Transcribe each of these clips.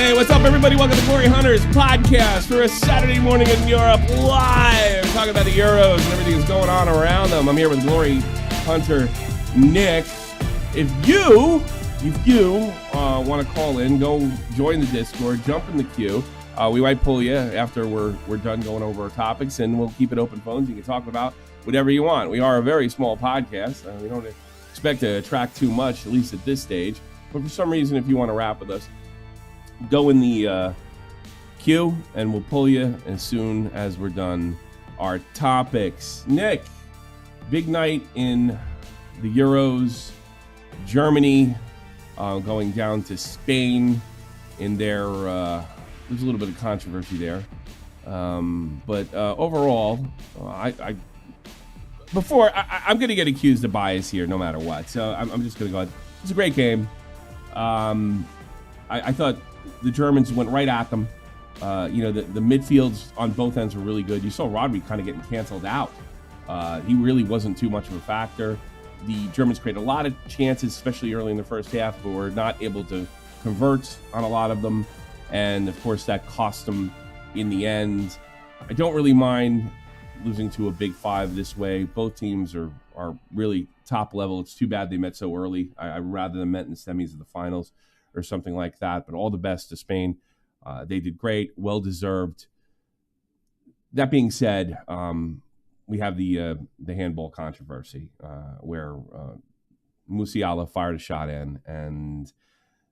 Hey, what's up, everybody? Welcome to Glory Hunters podcast for a Saturday morning in Europe live. Talking about the Euros and everything that's going on around them. I'm here with Glory Hunter Nick. If you want to call in, go join the Discord, jump in the queue. We might pull you after we're done going over our topics, and we'll keep it open phones. You can talk about whatever you want. We are a very small podcast. We don't expect to attract too much, at least at this stage. But for some reason, if you want to rap with us, go in the queue, and we'll pull you as soon as we're done our topics. Nick, big night in the Euros. Germany going down to Spain in their there's a little bit of controversy there, but overall, I'm going to get accused of bias here no matter what, so I'm just going to go ahead. It's a great game. I thought the Germans went right at them. The midfields on both ends were really good. You saw Rodri kind of getting canceled out. He really wasn't too much of a factor. The Germans created a lot of chances, especially early in the first half, but were not able to convert on a lot of them. And, of course, that cost them in the end. I don't really mind losing to a big five this way. Both teams are really top level. It's too bad they met so early. I'd rather them met in the semis of the finals or something like that. But all the best to Spain. They did great, well-deserved. That being said, we have the handball controversy where Musiala fired a shot in, and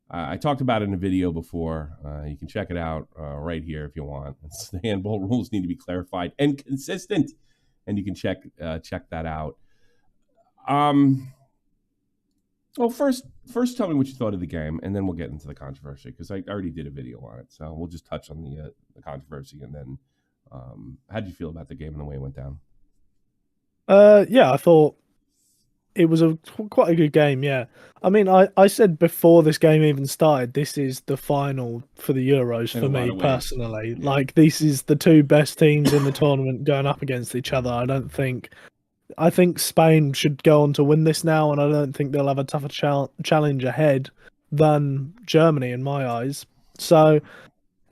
I talked about it in a video before. You can check it out right here if you want. The handball rules need to be clarified and consistent, and you can check that out. Well, first tell me what you thought of the game, and then we'll get into the controversy, because I already did a video on it. So we'll just touch on the controversy, and then how did you feel about the game and the way it went down? Yeah, I thought it was quite a good game, yeah. I mean, I said before this game even started, this is the final for the Euros for me personally. Yeah. Like, this is the two best teams in the tournament going up against each other. I think Spain should go on to win this now, and I don't think they'll have a tougher challenge ahead than Germany in my eyes. So,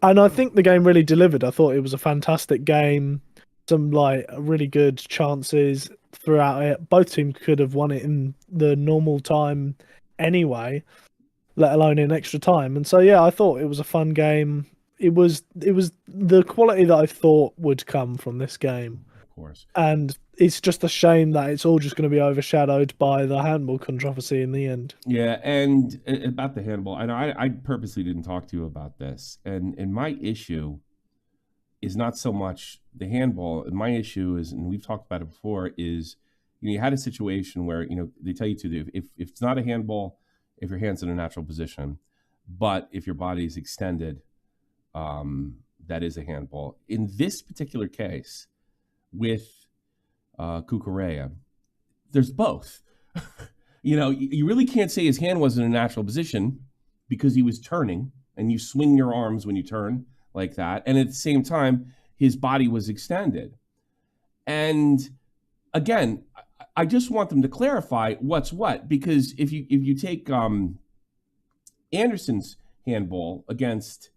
and I think the game really delivered. I thought it was a fantastic game. Some really good chances throughout it. Both teams could have won it in the normal time anyway, let alone in extra time. And so, yeah, I thought it was a fun game. It was the quality that I thought would come from this game. Of course. And it's just a shame that it's all just going to be overshadowed by the handball controversy in the end. Yeah, and about the handball, I purposely didn't talk to you about this. And my issue is not so much the handball. And my issue is, and we've talked about it before, is you had a situation where they tell you to do, if it's not a handball, if your hand's in a natural position, but if your body is extended, that is a handball. In this particular case, with Cucurella, there's both. You really can't say his hand was in a natural position because he was turning, and you swing your arms when you turn like that, and at the same time his body was extended. And again, I just want them to clarify what's what, because if you take Anderson's handball against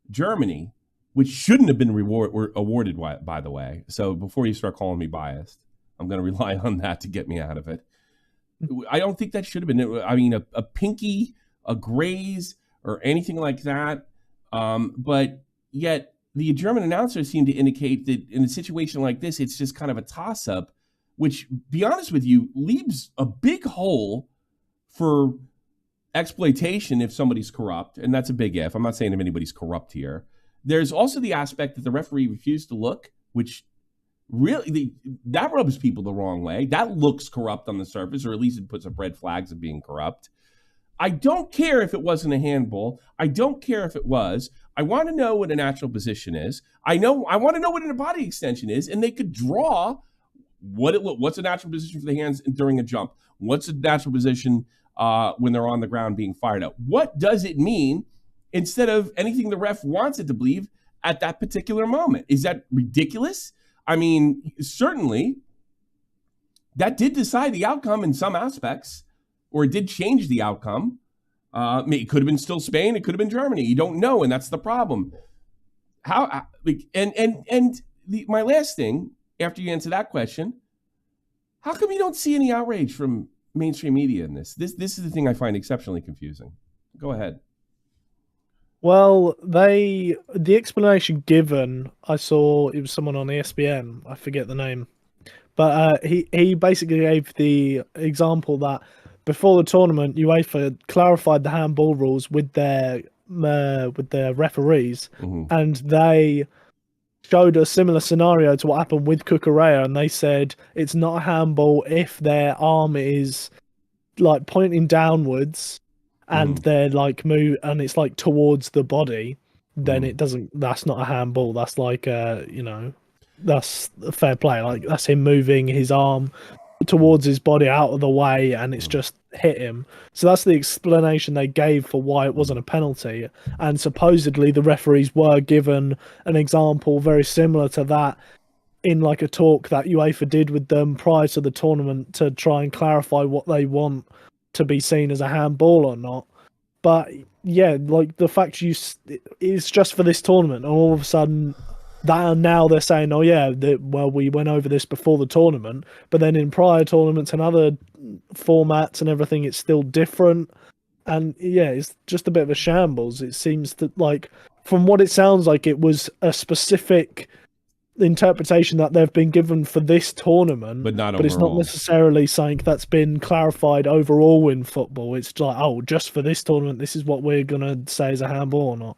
Germany, which shouldn't have been awarded, by the way, so before you start calling me biased, I'm going to rely on that to get me out of it. I don't think that should have been. I mean, a pinky, a graze, or anything like that, but yet the German announcers seem to indicate that in a situation like this, it's just kind of a toss-up, which, be honest with you, leaves a big hole for exploitation if somebody's corrupt, and that's a big if. I'm not saying if anybody's corrupt here. There's also the aspect that the referee refused to look, which really, that rubs people the wrong way. That looks corrupt on the surface, or at least it puts up red flags of being corrupt. I don't care if it wasn't a handball. I don't care if it was. I want to know what a natural position is. I want to know what a body extension is, and they could draw what's a natural position for the hands during a jump. What's a natural position when they're on the ground being fired up? What does it mean instead of anything the ref wants it to believe at that particular moment? Is that ridiculous? I mean, certainly that did decide the outcome in some aspects, or it did change the outcome. It could have been still Spain. It could have been Germany. You don't know, and that's the problem. How like my last thing after you answer that question, how come you don't see any outrage from mainstream media in this? This is the thing I find exceptionally confusing. Go ahead. Well, the explanation given, I saw it was someone on ESPN. I forget the name, but he basically gave the example that before the tournament, UEFA clarified the handball rules with their referees, and they showed a similar scenario to what happened with Cucurella, and they said it's not a handball if their arm is like pointing downwards and they're like move and it's like towards the body, then it doesn't. That's not a handball. That's like that's fair play. Like that's him moving his arm towards his body out of the way, and it's just hit him. So that's the explanation they gave for why it wasn't a penalty. And supposedly the referees were given an example very similar to that in like a talk that UEFA did with them prior to the tournament to try and clarify what they want to be seen as a handball or not. But yeah, like the fact it's just for this tournament, and all of a sudden that now they're saying, oh yeah, well we went over this before the tournament, but then in prior tournaments and other formats and everything, it's still different. And yeah, it's just a bit of a shambles. It seems that like from what it sounds like, it was a specific interpretation that they've been given for this tournament, but it's not necessarily something that's been clarified overall in football. It's like, oh, just for this tournament, this is what we're gonna say is a handball or not.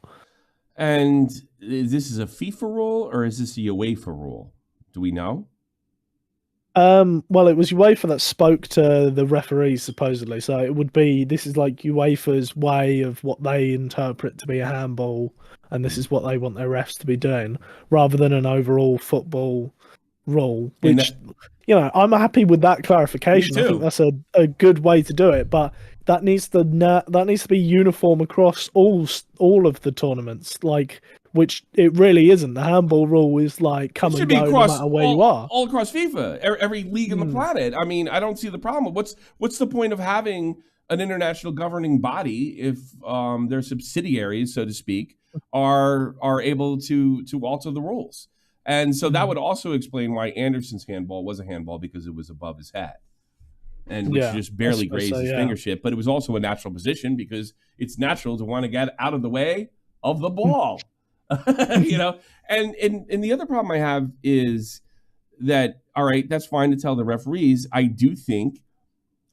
And this is a FIFA rule or is this a UEFA rule? Do we know? Well, it was UEFA that spoke to the referees supposedly, so it would be this is like UEFA's way of what they interpret to be a handball, and this is what they want their refs to be doing, rather than an overall football rule. Which, I'm happy with that clarification. I think that's a good way to do it, but that needs to be uniform across all of the tournaments, like. Which it really isn't. The handball rule is like come and go no matter where you are. All across FIFA, every league on the planet. I mean, I don't see the problem. What's the point of having an international governing body if their subsidiaries, so to speak, are able to alter the rules? And so that would also explain why Anderson's handball was a handball, because it was above his head. And which just barely grazed his fingertip. But it was also a natural position because it's natural to want to get out of the way of the ball. And the other problem I have is that, all right, that's fine to tell the referees. I do think,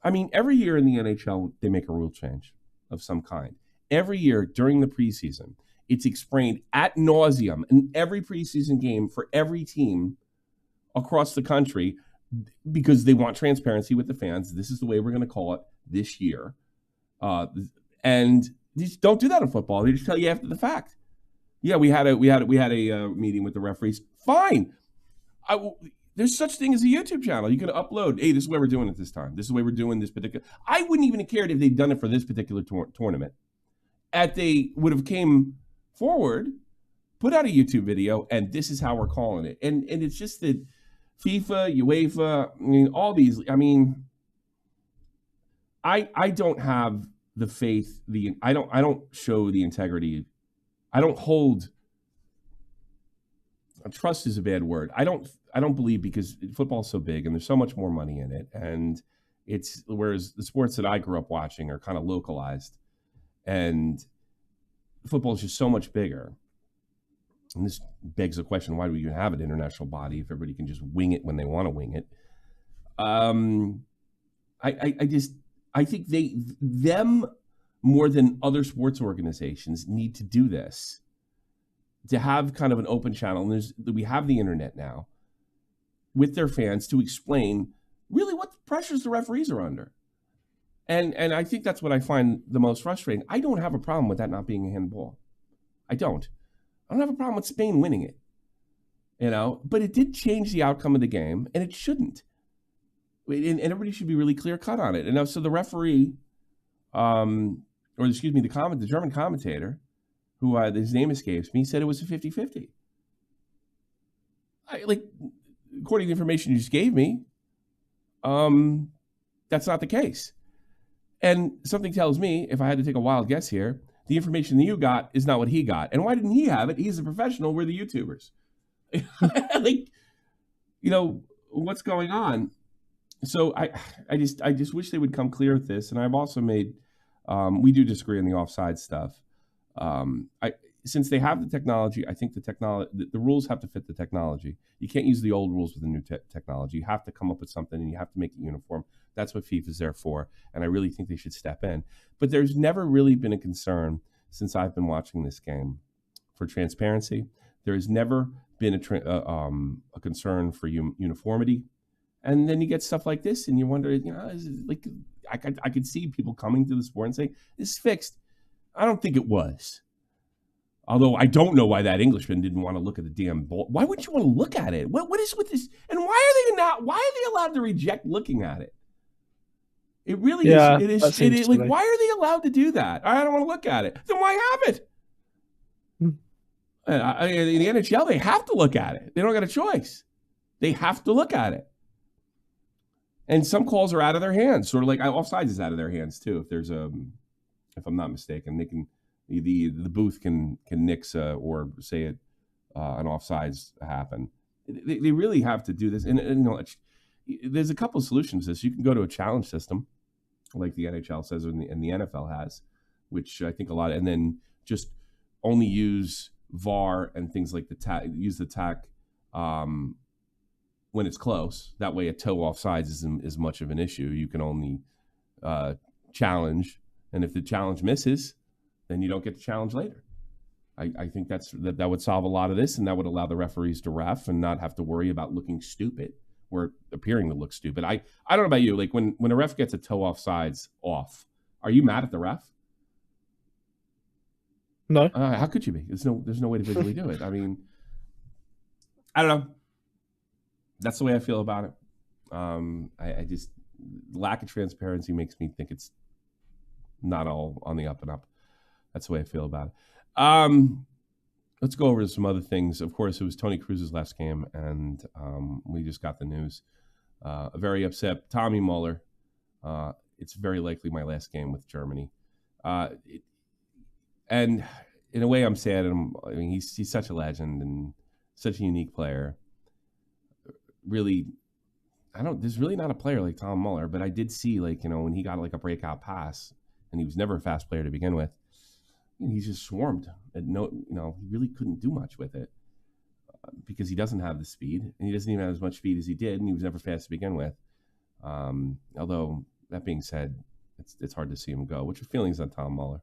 every year in the NHL, they make a rule change of some kind. Every year during the preseason, it's explained ad nauseum in every preseason game for every team across the country because they want transparency with the fans. This is the way we're going to call it this year. And they just don't do that in football. They just tell you after the fact. Yeah, we had a meeting with the referees. Fine. There's such thing as a YouTube channel. You can upload, hey, this is the way we're doing it this time. This is the way we're doing this particular. I wouldn't even have cared if they'd done it for this particular tournament. They would have came forward, put out a YouTube video, and this is how we're calling it. And it's just that FIFA, UEFA, all these. I don't have the faith. I don't show the integrity. I don't hold. Trust is a bad word. I don't believe, because football is so big and there's so much more money in it, and whereas the sports that I grew up watching are kind of localized, and football is just so much bigger. And this begs the question: why do we even have an international body if everybody can just wing it when they want to wing it? I think them more than other sports organizations need to do this, to have kind of an open channel. And we have the internet now with their fans to explain really what pressures the referees are under. And I think that's what I find the most frustrating. I don't have a problem with that not being a handball. I don't have a problem with Spain winning it, but it did change the outcome of the game, and it shouldn't. And everybody should be really clear cut on it. And so the referee, the German commentator, who his name escapes me, said it was a 50-50. According to the information you just gave me, that's not the case. And something tells me, if I had to take a wild guess here, the information that you got is not what he got. And why didn't he have it? He's a professional. We're the YouTubers. Like, what's going on? So I just wish they would come clear with this. And I've also made, we do disagree on the offside stuff. Since they have the technology, I think the rules have to fit the technology. You can't use the old rules with the new technology. You have to come up with something, and you have to make it uniform. That's what FIFA is there for, and I really think they should step in. But there's never really been a concern since I've been watching this game for transparency. There has never been a concern for uniformity. And then you get stuff like this, and you wonder, is it like I could see people coming to the sport and saying, this is fixed. I don't think it was. Although I don't know why that Englishman didn't want to look at the damn ball. Why wouldn't you want to look at it? What is with this? And why are they not? Why are they allowed to reject looking at it? It really is. It is like, why are they allowed to do that? I don't want to look at it. Then why have it? In the NHL, they have to look at it. They don't got a choice. They have to look at it. And some calls are out of their hands. Sort of like offsides is out of their hands too. If there's if I'm not mistaken, they can. The booth can nix or say it an offsides happen. They really have to do this, and there's a couple of solutions to this. You can go to a challenge system, like the NHL says, and the NFL has, which I think a lot, and then just only use VAR and things like use the tack when it's close. That way, a toe offsides isn't as much of an issue. You can only challenge, and if the challenge misses, then you don't get the challenge later. I think that would solve a lot of this, and that would allow the referees to ref and not have to worry about looking stupid or appearing to look stupid. I don't know about you. Like when a ref gets a toe offsides off, are you mad at the ref? No. How could you be? There's no way to visually do it. I mean, I don't know. That's the way I feel about it. I just lack of transparency makes me think it's not all on the up and up. That's the way I feel about it. Let's go over to some other things. Of course, it was Tony Cruz's last game, and we just got the news. Very upset. Tommy Muller. It's very likely my last game with Germany. And in a way, I'm sad. I mean, he's such a legend and such a unique player. Really, there's really not a player like Tom Muller, but I did see, when he got a breakout pass, and he was never a fast player to begin with. He's just swarmed. And he really couldn't do much with it because he doesn't have the speed, and he doesn't even have as much speed as he did, and he was never fast to begin with. Although, that being said, it's hard to see him go. What's your feelings on Tom Muller?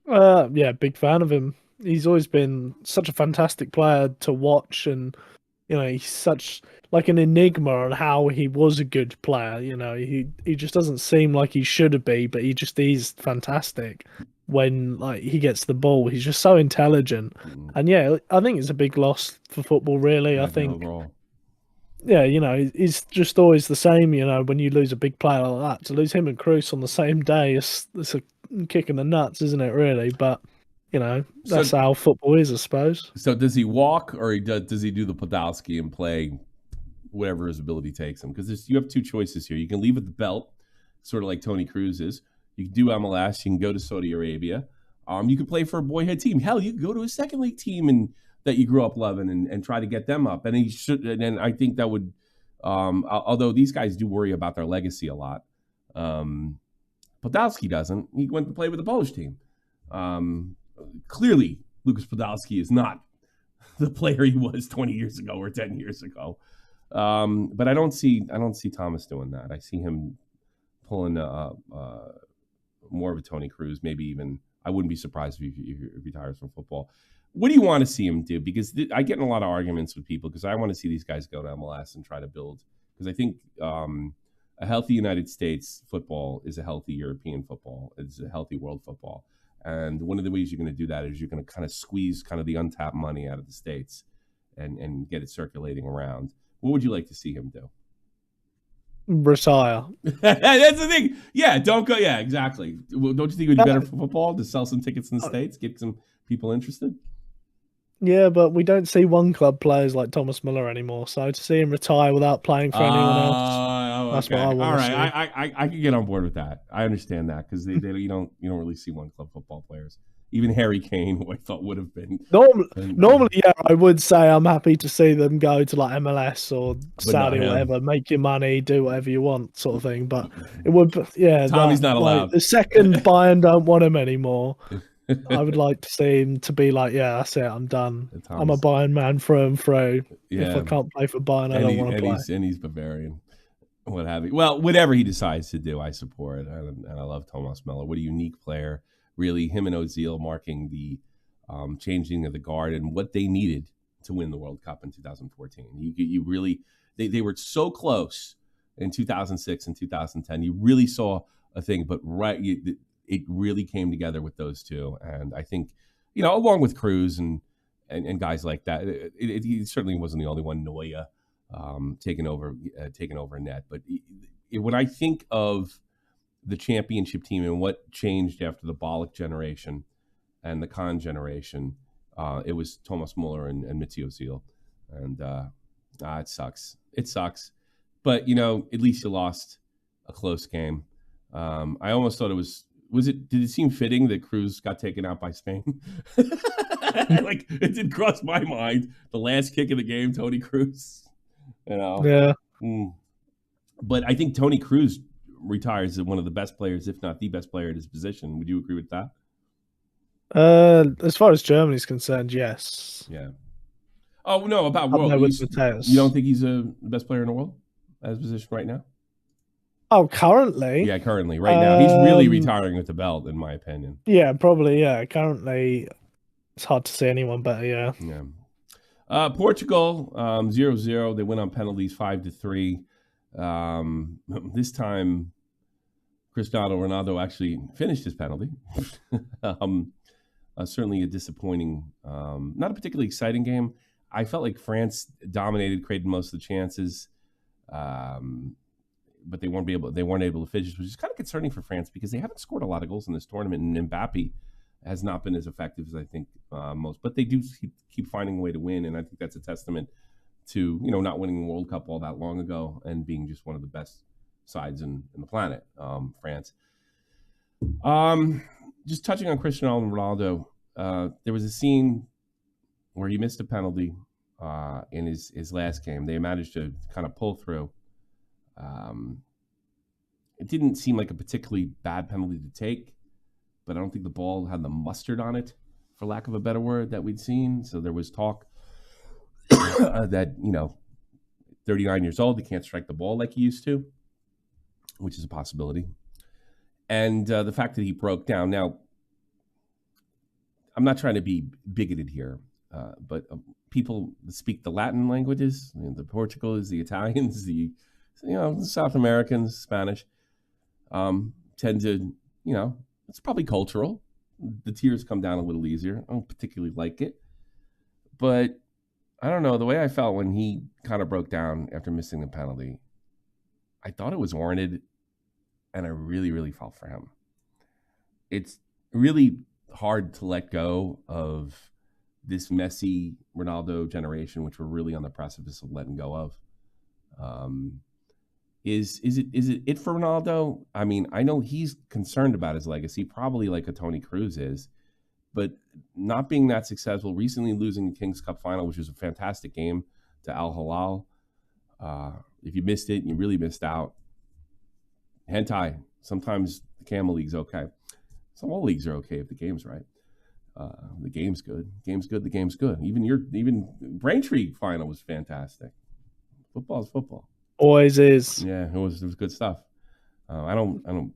Yeah, big fan of him. He's always been such a fantastic player to watch, and he's such like an enigma on how he was a good player. He just doesn't seem like he should be, but he's fantastic when he gets the ball. He's just so intelligent. And yeah, I think it's a big loss for football, really. I think overall. Yeah, he's just always the same, when you lose a big player like that. To lose him and Cruz on the same day, it's a kick in the nuts, isn't it, really? But that's how football is, I suppose. So does he walk, or does he do the Podolski and play whatever his ability takes him? Because you have two choices here. You can leave with the belt, sort of like Tony Cruz is. You can do MLS. You can go to Saudi Arabia. You can play for a boyhood team. Hell, you can go to a second league team that you grew up loving and try to get them up. And he should. And I think that would, although these guys do worry about their legacy a lot, Podolski doesn't. He went to play with the Polish team. Clearly, Lucas Podolski is not the player he was 20 years ago or 10 years ago. But I don't see Thomas doing that. I see him pulling more of a Tony Cruz. Maybe even I wouldn't be surprised if he retires from football. What do you want to see him do? Because I get in a lot of arguments with people because I want to see these guys go to MLS and try to build. Because I think a healthy United States football is a healthy European football. It's a healthy world football. And one of the ways you're going to do that is you're going to kind of squeeze kind of the untapped money out of the States and get it circulating around. What would you like to see him do? Retire. That's the thing. Yeah, don't go. Yeah, exactly. Don't you think it would be better for football to sell some tickets in the States, get some people interested? Yeah, but we don't see one club players like Thomas Muller anymore. So to see him retire without playing for anyone else. Oh, That's what okay. I All want to right. see. I can get on board with that. I understand that because you don't really see one club football players. Even Harry Kane, who I thought would have been, Normally, yeah, I would say I'm happy to see them go to like MLS or but not Saudi or him. whatever, make your money, do whatever you want, sort of thing. But it would, yeah, Tommy's that not like allowed. the second Bayern don't want him anymore, I would like to see him to be like, yeah, that's it, I'm done. I'm a Tommy's, Bayern man through and through. If I yeah, can't play for Bayern, I and don't want to play. he's Bavarian. What have you? Well, whatever he decides to do, I support, and I love Thomas Muller. What a unique player, really. Him and Ozil marking the changing of the guard and what they needed to win the World Cup in 2014. You really, they were so close in 2006 and 2010. You really saw a thing, but it really came together with those two, and I think, along with Cruz and guys like that, he certainly wasn't the only one. Neuer. Taking over a net. But when I think of the championship team and what changed after the Bollock generation and the Kahn generation, it was Thomas Muller and Mitzi Ozil. And it sucks. It sucks. But, at least you lost a close game. I almost thought did it seem fitting that Cruz got taken out by Spain? Like, it did cross my mind. The last kick of the game, Tony Cruz. Yeah. But I think Tony Cruz retires as one of the best players, if not the best player at his position. Would you agree with that? As far as Germany's concerned, yes. Yeah. Oh no, about world. You don't think he's the best player in the world at his position right now? Oh, currently? Yeah, currently. Right now. He's really retiring with the belt, in my opinion. Yeah, probably, yeah. Currently, it's hard to see anyone better, yeah. Yeah. Portugal, 0-0. They win on penalties 5-3. This time, Cristiano Ronaldo actually finished his penalty. Certainly a disappointing, not a particularly exciting game. I felt like France dominated, created most of the chances, but they weren't able to finish, which is kind of concerning for France because they haven't scored a lot of goals in this tournament, and Mbappe has not been as effective as I think most, but they do keep finding a way to win, and I think that's a testament to not winning the World Cup all that long ago and being just one of the best sides in the planet, France. Just touching on Cristiano Ronaldo, there was a scene where he missed a penalty in his last game. They managed to kind of pull through. It didn't seem like a particularly bad penalty to take, but I don't think the ball had the mustard on it, for lack of a better word, that we'd seen. So there was talk that, 39 years old, he can't strike the ball like he used to, which is a possibility. And the fact that he broke down. Now, I'm not trying to be bigoted here, but people speak the Latin languages, the Portuguese, the Italians, the South Americans, Spanish, tend to, it's probably cultural. The tears come down a little easier. I don't particularly like it. But I don't know. The way I felt when he kind of broke down after missing the penalty, I thought it was warranted, and I really, really felt for him. It's really hard to let go of this Messi, Ronaldo generation, which we're really on the precipice of letting go of. Is it for Ronaldo? I mean, I know he's concerned about his legacy, probably like a Tony Cruz is, but not being that successful, recently losing the Kings Cup final, which was a fantastic game to Al Hilal. If you missed it, you really missed out. Hentai, sometimes the Camel League's okay. Some all leagues are okay if the game's right. The game's good. Game's good. The game's good. Even Braintree final was fantastic. Football's football. Always is. Yeah, it was good stuff. I'm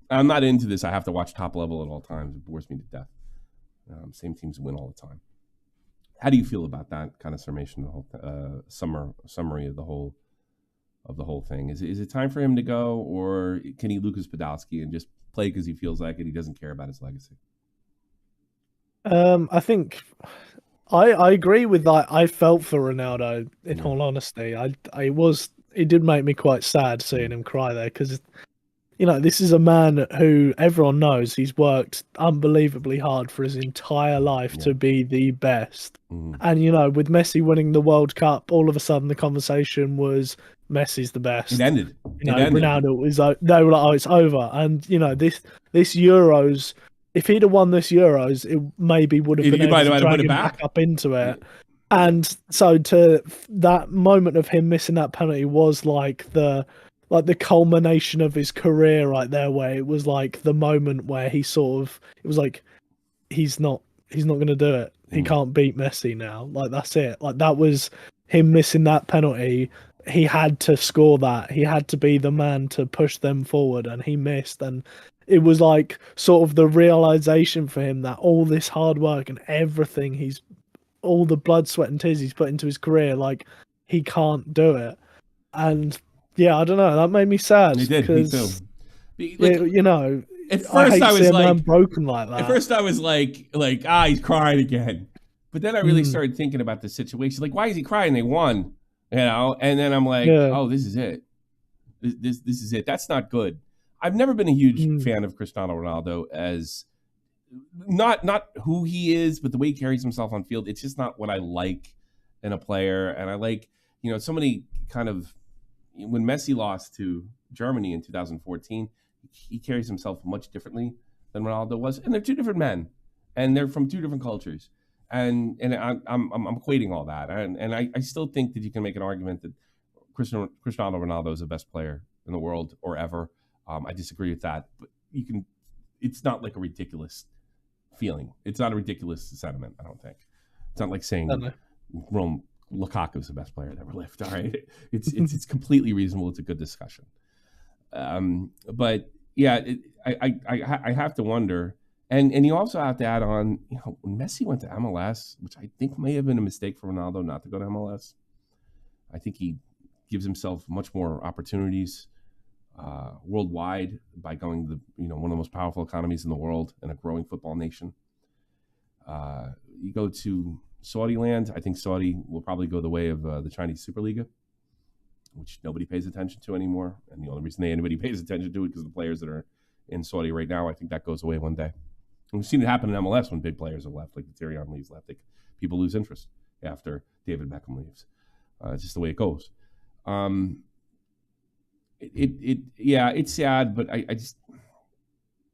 not into this. I have to watch top level at all times. It bores me to death. Same teams win all the time. How do you feel about that kind of summation, the whole summary of the whole thing? Is it time for him to go, or can he Lucas Podolski and just play because he feels like it? He doesn't care about his legacy. I think I agree with that. I felt for Ronaldo, in all honesty. It did make me quite sad seeing him cry there because, this is a man who everyone knows he's worked unbelievably hard for his entire life to be the best. And, with Messi winning the World Cup, all of a sudden the conversation was, Messi's the It best. ended. You It know, ended. Ronaldo is. They were like, oh, it's over. And you know, this Euros, if he'd have won this Euros, it maybe would have been It able might to have put drag it him back back. up into it. And so to that moment of him missing that penalty was like the culmination of his career right there, where it was like the moment where he sort of it was like he's not going to do it. He can't beat Messi now. Like that's it. Like that was him missing that penalty. He had to score that. He had to be the man to push them forward, and he missed. And it was like sort of the realization for him that all this hard work and everything all the blood, sweat, and tears he's put into his career, like he can't do it. And yeah, I don't know. That made me sad It did. Me too. because Like you know, at I first, hate I to see was a man like, broken like at that. first I was like, he's crying again. But then I really started thinking about the situation. Like, why is he crying? They won, you know. And then I'm like, Yeah. oh, this is it. This is it. That's not good. I've never been a huge Mm. fan of Cristiano Ronaldo as not who he is, but the way he carries himself on field. It's just not what I like in a player. And I like, so many kind of when Messi lost to Germany in 2014, he carries himself much differently than Ronaldo was, and they're two different men, and they're from two different cultures, and I'm equating all that, and I still think that you can make an argument that Cristiano Ronaldo is the best player in the world or ever. I disagree with that, but you can. It's not like a ridiculous feeling. It's not a ridiculous sentiment. I don't think. It's not like saying Rome Lukaku's the best player that ever lived. All right, it's completely reasonable. It's a good discussion. But yeah, I have to wonder, and you also have to add on, when Messi went to MLS, which I think may have been a mistake for Ronaldo not to go to MLS. I think he gives himself much more opportunities worldwide by going to one of the most powerful economies in the world and a growing football nation. You go to Saudi land, I think Saudi will probably go the way of the Chinese Superliga, which nobody pays attention to anymore. And the only reason anybody pays attention to it because the players that are in Saudi right now, I think that goes away one day. And we've seen it happen in MLS when big players have left, like the Thierry Henry's left. People lose interest after David Beckham leaves. It's just the way it goes. It's sad, but I just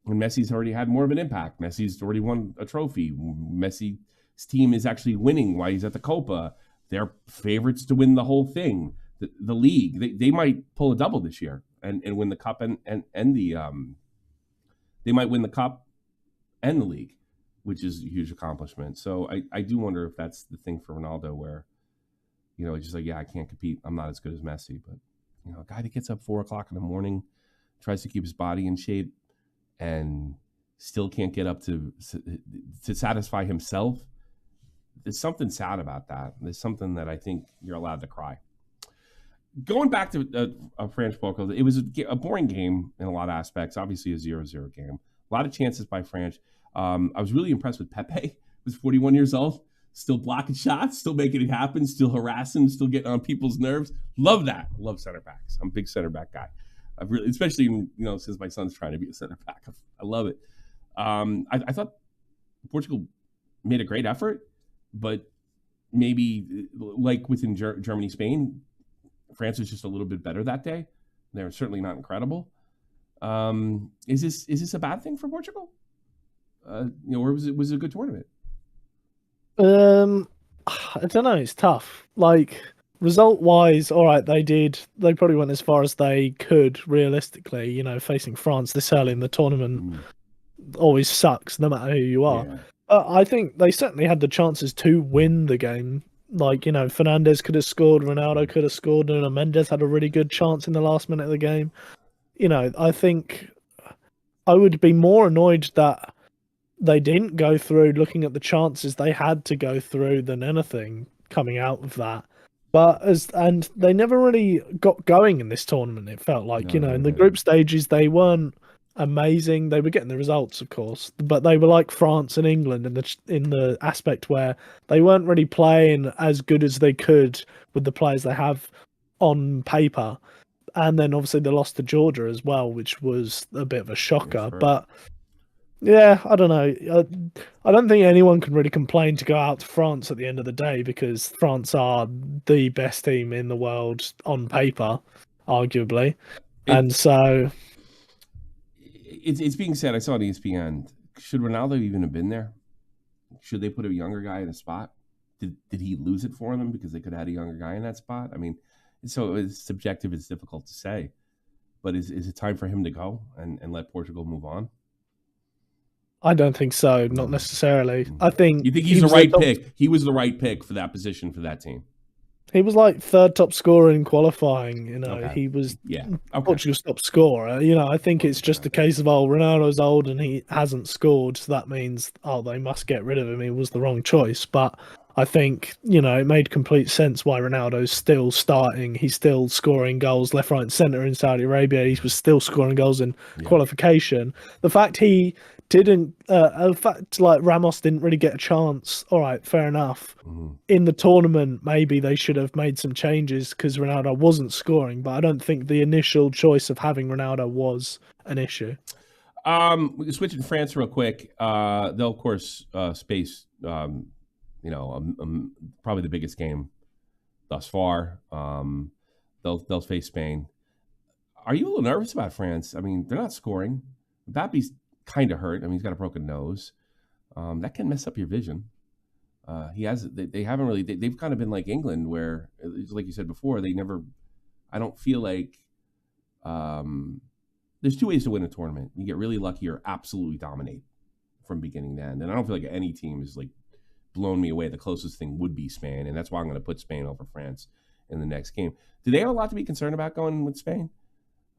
when Messi's already had more of an impact. Messi's already won a trophy. Messi's team is actually winning while he's at the Copa. They're favorites to win the whole thing. The league, they might pull a double this year and win the cup and the they might win the cup and the league, which is a huge accomplishment. So I do wonder if that's the thing for Ronaldo, where it's just like, yeah, I can't compete. I'm not as good as Messi, but a guy that gets up 4:00 in the morning, tries to keep his body in shape, and still can't get up to satisfy himself. There's something sad about that. There's something that I think you're allowed to cry. Going back to French Poker, it was a boring game in a lot of aspects. Obviously, a 0-0 game. A lot of chances by France. I was really impressed with Pepe. He was 41 years old, still blocking shots, still making it happen, still harassing, still getting on people's nerves. Love that. Love center backs. I'm a big center back guy. I've really, especially since my son's trying to be a center back. I love it. I thought Portugal made a great effort, but maybe like within Germany, Spain, France was just a little bit better that day. They're certainly not incredible. Is this a bad thing for Portugal? Or was it a good tournament? I don't know. It's tough. Like result wise, all right, they probably went as far as they could realistically. Facing France this early in the tournament always sucks, no matter who you are. Yeah. I think they certainly had the chances to win the game. Like, Fernandez could have scored, Ronaldo could have scored, and Mendes had a really good chance in the last minute of the game. I think I would be more annoyed that they didn't go through looking at the chances they had to go through than anything coming out of that. And they never really got going in this tournament, it felt like. In the group stages, they weren't amazing. They were getting the results, of course, but they were like France and England in the aspect where they weren't really playing as good as they could with the players they have on paper. And then obviously they lost to Georgia as well, which was a bit of a shocker. But Yeah, I don't know. I don't think anyone can really complain to go out to France at the end of the day because France are the best team in the world on paper, arguably. And It's so it's being said. I saw on ESPN. Should Ronaldo even have been there? Should they put a younger guy in a spot? Did he lose it for them because they could have had a younger guy in that spot? I mean, so it's subjective. It's difficult to say. But is it time for him to go and let Portugal move on? I don't think so, not Mm. necessarily. Mm. I think You think he he's the was their right top. pick? He was the right pick for that position for that team. He was like third top scorer in qualifying. Okay. He was Yeah. Okay. Portugal's top scorer. I think it's just a case of Ronaldo's old and he hasn't scored, so that means they must get rid of him. He was the wrong choice. But I think it made complete sense why Ronaldo's still starting. He's still scoring goals left, right, and centre in Saudi Arabia. He was still scoring goals in qualification. The fact he didn't, the fact like Ramos didn't really get a chance. All right, fair enough. Mm-hmm. In the tournament, maybe they should have made some changes because Ronaldo wasn't scoring, but I don't think the initial choice of having Ronaldo was an issue. We can switch to France real quick. They'll of course space, probably the biggest game thus far. They'll face Spain. Are you a little nervous about France? I mean, they're not scoring. Mbappe's kind of hurt. I mean, he's got a broken nose. That can mess up your vision. He has. They haven't really. They've kind of been like England, where, like you said before, they never. I don't feel like. There's two ways to win a tournament. You get really lucky or absolutely dominate from beginning to end. And I don't feel like any team is like blown me away. The closest thing would be Spain, and that's why I'm going to put Spain over France in the next game. Do they have a lot to be concerned about going with Spain?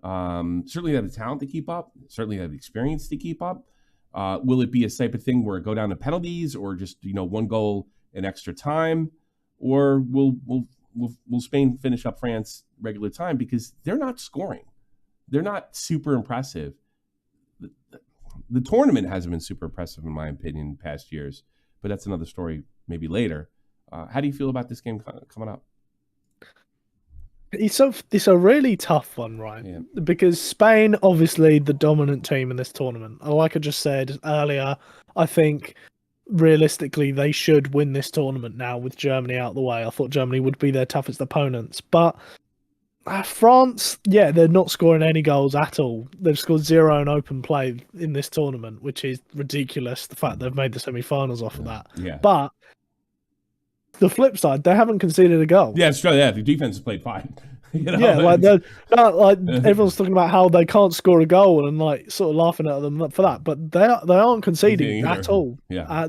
Certainly they have the talent to keep up. Certainly they have the experience to keep up. Will it be a type of thing where it go down to penalties or just one goal in extra time, or will Spain finish up France regular time because they're not scoring? They're not super impressive. The tournament hasn't been super impressive in my opinion in past years, but that's another story maybe later. How do you feel about this game coming up? It's a really tough one, right? Yeah. Because Spain, obviously, the dominant team in this tournament. Like I just said earlier, I think realistically they should win this tournament now with Germany out of the way. I thought Germany would be their toughest opponents, but France, they're not scoring any goals at all. They've scored 0 in open play in this tournament, which is ridiculous. The fact they've made the semi-finals off of that. Yeah. But the flip side, they haven't conceded a goal. Yeah, it's true. Yeah, the defense has played fine. Like everyone's talking about how they can't score a goal and like sort of laughing at them for that, but they aren't conceding at all. Yeah.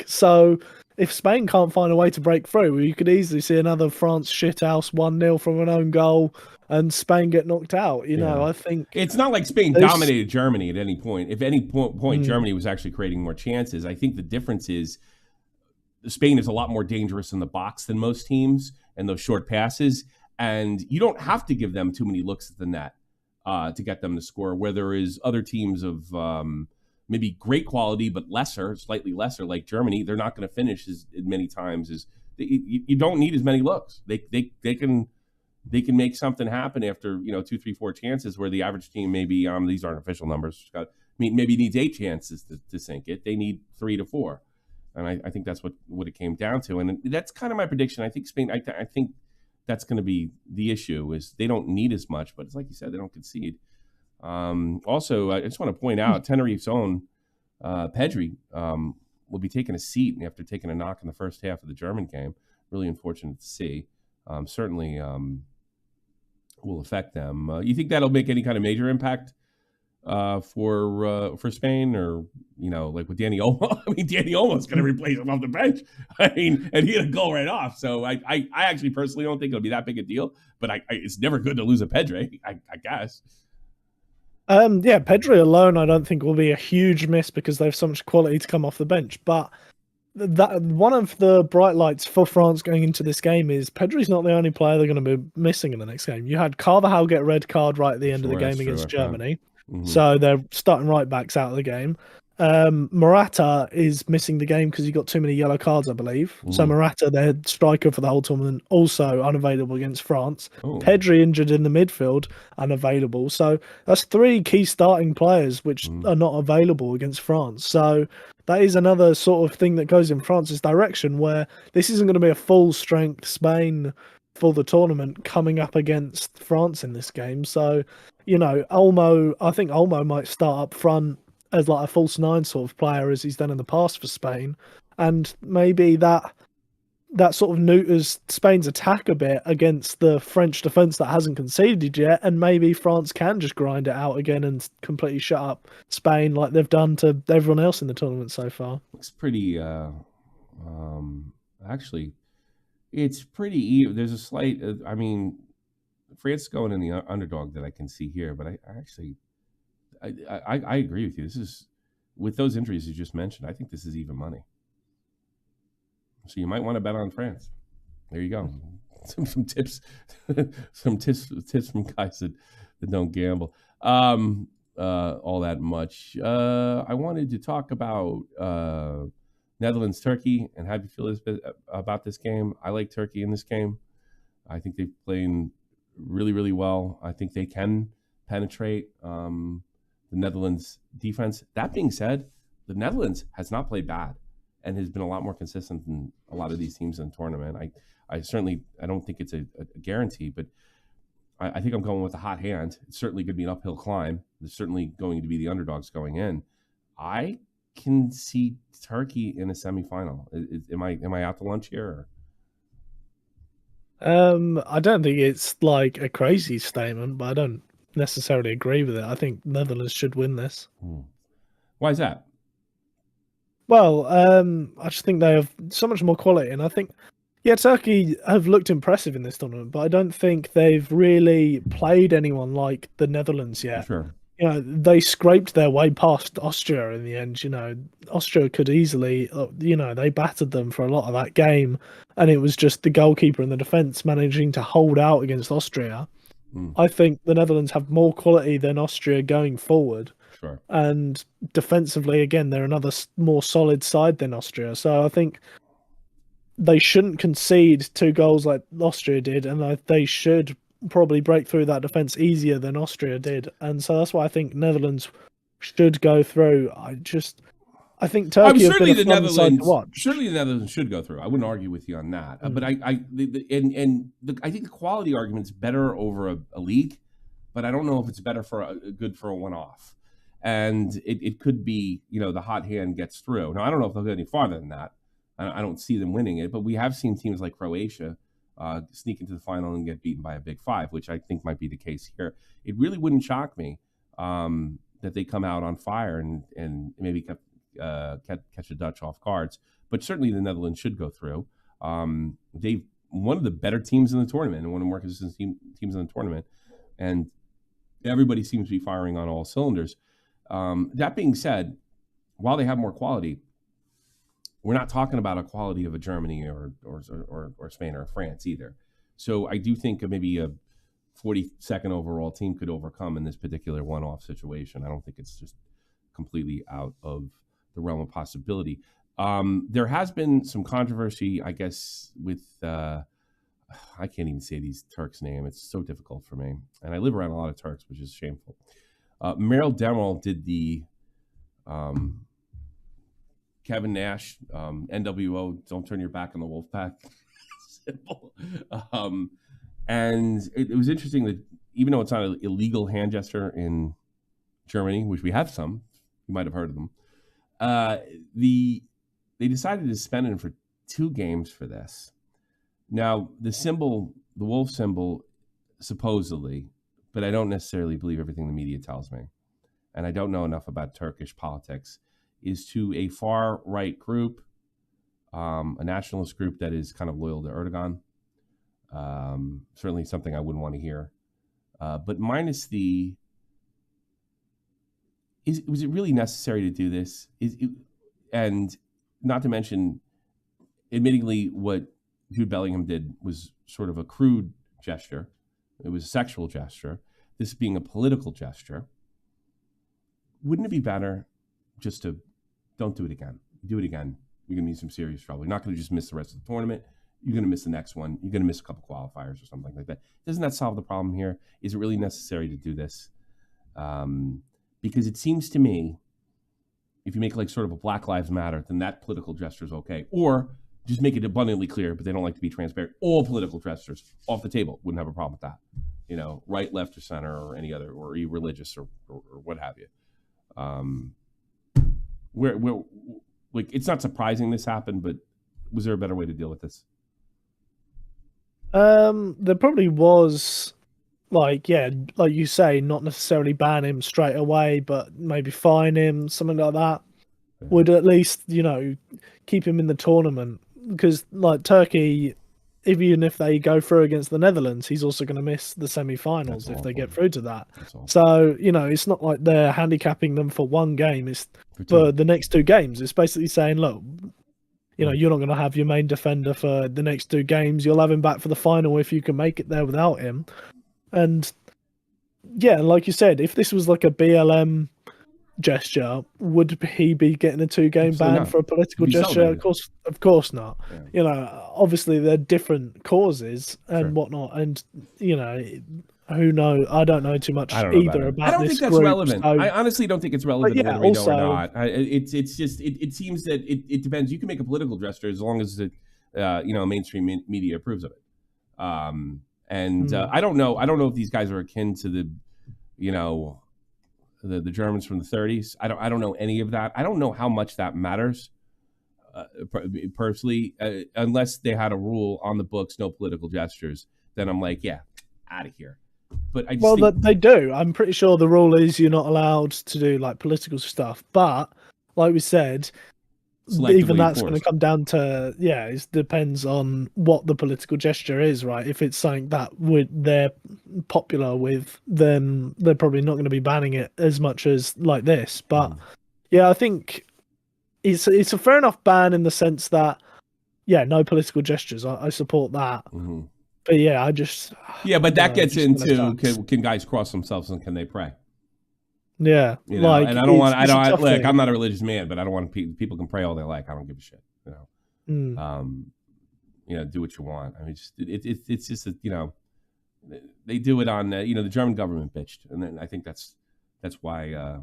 So if Spain can't find a way to break through, you could easily see another France shithouse 1-0 from an own goal and Spain get knocked out. I think it's not like Spain dominated Germany at any point. If any point Germany was actually creating more chances. I think the difference is Spain is a lot more dangerous in the box than most teams and those short passes. And you don't have to give them too many looks at the net to get them to score, where there is other teams of maybe great quality but slightly lesser, like Germany. They're not going to finish as many times as you don't need as many looks. They can make something happen after 2, 3, 4 chances, where the average team maybe these aren't official numbers. Maybe needs 8 chances to sink it. They need 3 to 4, and I think that's what it came down to. And that's kind of my prediction. I think Spain. I think that's going to be the issue, is they don't need as much, but it's like you said, they don't concede. Also, I just want to point out Tenerife's own Pedri will be taking a seat after taking a knock in the first half of the German game. Really unfortunate to see. Certainly will affect them. You think that'll make any kind of major impact for Spain, or like with Danny Olmo? I mean, Danny Olmo's going to replace him off the bench. I mean, and he had a goal right off. So I actually personally don't think it'll be that big a deal. But it's never good to lose a Pedri, I guess. Pedri alone, I don't think will be a huge miss because they have so much quality to come off the bench. But that one of the bright lights for France going into this game is Pedri's not the only player they're going to be missing in the next game. You had Carvajal get a red card right at the end of the game against Germany. Mm-hmm. So they're starting right backs out of the game. Morata is missing the game because he got too many yellow cards, I believe. So Ooh. Morata, their striker for the whole tournament, also unavailable against France. Oh. Pedri injured in the midfield, unavailable. So that's three key starting players which are not available against France. So that is another sort of thing that goes in France's direction, where this isn't going to be a full strength Spain for the tournament coming up against France in this game. So, I think Olmo might start up front as like a false nine sort of player as he's done in the past for Spain, and maybe that sort of neuters Spain's attack a bit against the French defence that hasn't conceded yet, and maybe France can just grind it out again and completely shut up Spain like they've done to everyone else in the tournament so far. Looks pretty. Actually, it's pretty even. There's a slight. I mean, France going in the underdog that I can see here, but I actually, I agree with you. This is with those injuries you just mentioned. I think this is even money. So you might want to bet on France. There you go. Some tips, some tips from guys that don't gamble. All that much. I wanted to talk about Netherlands Turkey and how do you feel about this game? I like Turkey in this game. I think they've played really, really well. I think they can penetrate the Netherlands defense. That being said, the Netherlands has not played bad and has been a lot more consistent than a lot of these teams in the tournament. I don't think it's a guarantee, but I think I'm going with a hot hand. It's certainly going to be an uphill climb. There's certainly going to be the underdogs going in. I can see Turkey in a semifinal. Am I out to lunch here? I don't think it's like a crazy statement, but I don't necessarily agree with it. I think Netherlands should win this. Why is that? Well, I just think they have so much more quality, and I think, yeah, Turkey have looked impressive in this tournament, but I don't think they've really played anyone like the Netherlands yet. Sure. They scraped their way past Austria in the end. Austria could easily, they battered them for a lot of that game, and it was just the goalkeeper and the defense managing to hold out against Austria. I think the Netherlands have more quality than Austria going forward. Sure. And defensively, again, they're another more solid side than Austria. So I think they shouldn't concede 2 goals like Austria did, and they should probably break through that defense easier than Austria did. And so that's why I think Netherlands should go through. I think Turkey have been a fun side to watch. Certainly, the Netherlands should go through. I wouldn't argue with you on that. But I think the quality argument's better over a league, but I don't know if it's better for good for a one-off. And it could be, the hot hand gets through. Now, I don't know if they'll get any farther than that. I don't see them winning it, but we have seen teams like Croatia sneak into the final and get beaten by a big 5, which I think might be the case here. It really wouldn't shock me that they come out on fire and maybe catch the Dutch off guards. But certainly the Netherlands should go through. They've one of the better teams in the tournament and one of the more consistent teams in the tournament. And everybody seems to be firing on all cylinders. That being said, while they have more quality, we're not talking about a quality of a Germany or Spain or France either. So I do think maybe a 42nd overall team could overcome in this particular one-off situation. I don't think it's just completely out of the realm of possibility. There has been some controversy, I guess, with I can't even say these Turks' name. It's so difficult for me. And I live around a lot of Turks, which is shameful. Meryl Demerol did the Kevin Nash, NWO, Don't Turn Your Back on the Wolfpack symbol. And it was interesting that even though it's not an illegal hand gesture in Germany, which we have some, you might have heard of them, they decided to suspend him for 2 games for this. Now, the symbol, the wolf symbol, supposedly, but I don't necessarily believe everything the media tells me, and I don't know enough about Turkish politics, is to a far-right group, a nationalist group that is kind of loyal to Erdogan. Certainly something I wouldn't want to hear. But minus was it really necessary to do this? And not to mention, admittingly, what Jude Bellingham did was sort of a crude gesture. It was a sexual gesture. This being a political gesture. Wouldn't it be better just to Don't do it again. Do it again, you're going to be in some serious trouble. You're not going to just miss the rest of the tournament. You're going to miss the next one. You're going to miss a couple qualifiers or something like that. Doesn't that solve the problem here? Is it really necessary to do this? Because it seems to me, if you make like sort of a Black Lives Matter, then that political gesture is okay. Or just make it abundantly clear, but they don't like to be transparent. All political gestures off the table. Wouldn't have a problem with that. You know, right, left, or center, or any other, or religious, or what have you. Where like, it's not surprising this happened, but was there a better way to deal with this? There probably was, like, yeah, like you say, not necessarily ban him straight away, but maybe fine him, something like that. Yeah. Would at least, you know, keep him in the tournament. Because, like, Turkey, even if they go through against the Netherlands, he's also going to miss the semi-finals if they get through to that. So, you know, it's not like they're handicapping them for one game. It's for the next two games. It's basically saying, look, you know, you're not going to have your main defender for the next two games. You'll have him back for the final if you can make it there without him. And, yeah, like you said, if this was like a BLM gesture, would he be getting a 2-game ban for a political gesture? Of course not. Yeah. You know, obviously they're different causes and whatnot, and you know, who knows? I don't know too much either about. I don't think that's relevant. I honestly don't think it's relevant yeah, whether we know or not. It's just it seems that it depends. You can make a political gesture as long as it, you know, mainstream media approves of it. I don't know if these guys are akin to the, you know, the Germans from the 30s. I don't know any of that. I don't know how much that matters personally, unless they had a rule on the books, no political gestures. Then I'm like, yeah, out of here. But I just think they do. I'm pretty sure the rule is you're not allowed to do like political stuff. But like we said, even that's going to come down to, yeah, it depends on what the political gesture is, right? If it's something that they're popular with, then they're probably not going to be banning it as much as like this. But yeah, I think it's a fair enough ban in the sense that, yeah, no political gestures. I support that. But yeah, but that gets into can guys cross themselves and can they pray? Yeah, you know, like, and I don't want. Look, I'm not a religious man, but I don't want people can pray all they like. I don't give a shit. You know, you know, do what you want. I mean, it's just that, you know, they do it on. You know, the German government bitched, and then I think that's why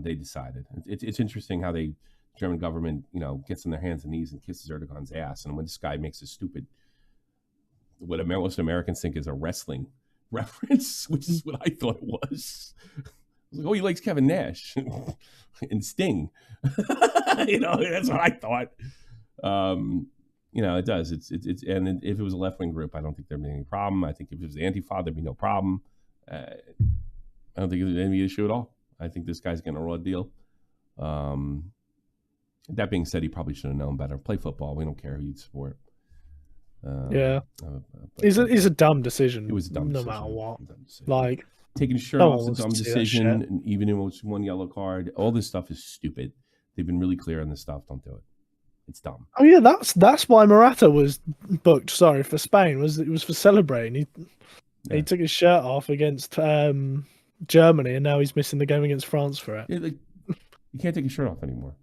they decided. It's interesting how the German government, you know, gets on their hands and knees and kisses Erdogan's ass, and when this guy makes a stupid, what most Americans think is a wrestling reference, which is what I thought it was. Like, oh, he likes Kevin Nash and Sting. You know, that's what I thought. You know, it does. It's and if it was a left wing group, I don't think there'd be any problem. I think if it was the Antifa, there'd be no problem. I don't think there's any issue at all. I think this guy's getting a raw deal. That being said, he probably should have known better. Play football. We don't care who you'd support. It's a dumb decision. It was a dumb decision. No matter what. Like, taking his shirt off is a dumb decision, and even in one yellow card, all this stuff is stupid. They've been really clear on this stuff. Don't do it. It's dumb. Oh yeah, that's why Morata was booked. Sorry, for Spain. It was for celebrating. He took his shirt off against Germany, and now he's missing the game against France for it. Yeah, like, you can't take your shirt off anymore.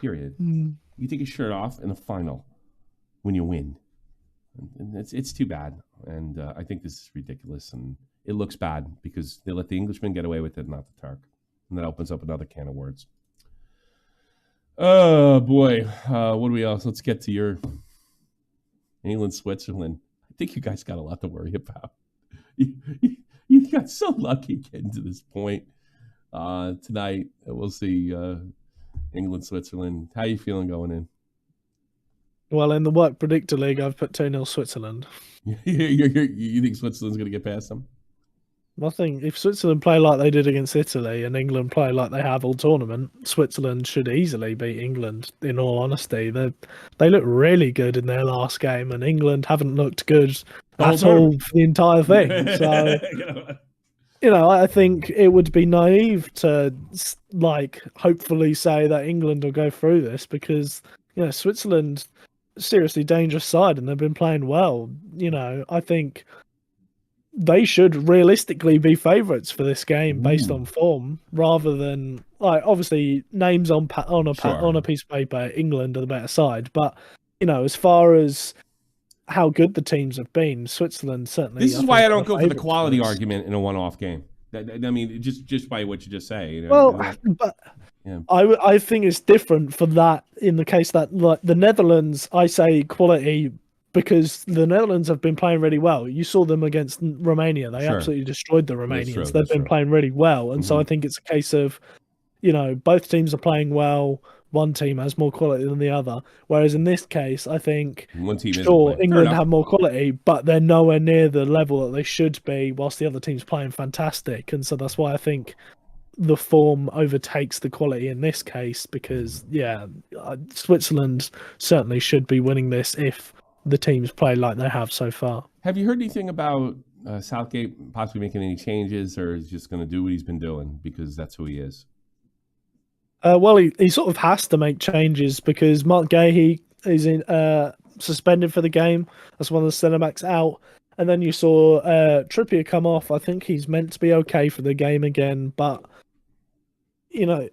Period. You take your shirt off in the final when you win. And it's too bad, and I think this is ridiculous, and it looks bad because they let the Englishman get away with it, not the Turk, and that opens up another can of words. Oh boy, what do we else? Let's get to your England, Switzerland. I think you guys got a lot to worry about. You got so lucky getting to this point tonight. We'll see England, Switzerland. How are you feeling going in? Well, in the Work Predictor League, I've put 2-0 Switzerland. You think Switzerland's going to get past them? I think if Switzerland play like they did against Italy and England play like they have all tournament, Switzerland should easily beat England, in all honesty. They look really good in their last game, and England haven't looked good at all for the entire thing. So, you know, I think it would be naive to, like, hopefully say that England will go through this because, you know, Switzerland, seriously dangerous side, and they've been playing well. You know, I think, they should realistically be favourites for this game based Ooh. on form, rather than like obviously names on Sure. a piece of paper. England are the better side, but as far as how good the teams have been, Switzerland This certainly I is why think I are don't the go for the favourites for quality this. argument in a one-off game. I mean, just by what you just say. Well, but Yeah. I think it's different for that in the case that like the Netherlands, I say quality because the Netherlands have been playing really well. You saw them against Romania; they Sure. absolutely destroyed the That's true. Romanians. They've That's been true. playing really well, and so Hmm. I think it's a case of both teams are playing well. One team has more quality than the other. Whereas in this case, I think, One team isn't sure, playing. Fair England enough. have more quality, but they're nowhere near the level that they should be, whilst the other team's playing fantastic. And so that's why I think the form overtakes the quality in this case, because, yeah, Switzerland certainly should be winning this if the teams play like they have so far. Have you heard anything about Southgate possibly making any changes, or is just going to do what he's been doing because that's who he is? Well, he sort of has to make changes because Mark Gahey is suspended for the game. That's one of the centre backs out. And then you saw Trippier come off. I think he's meant to be okay for the game again, but you know,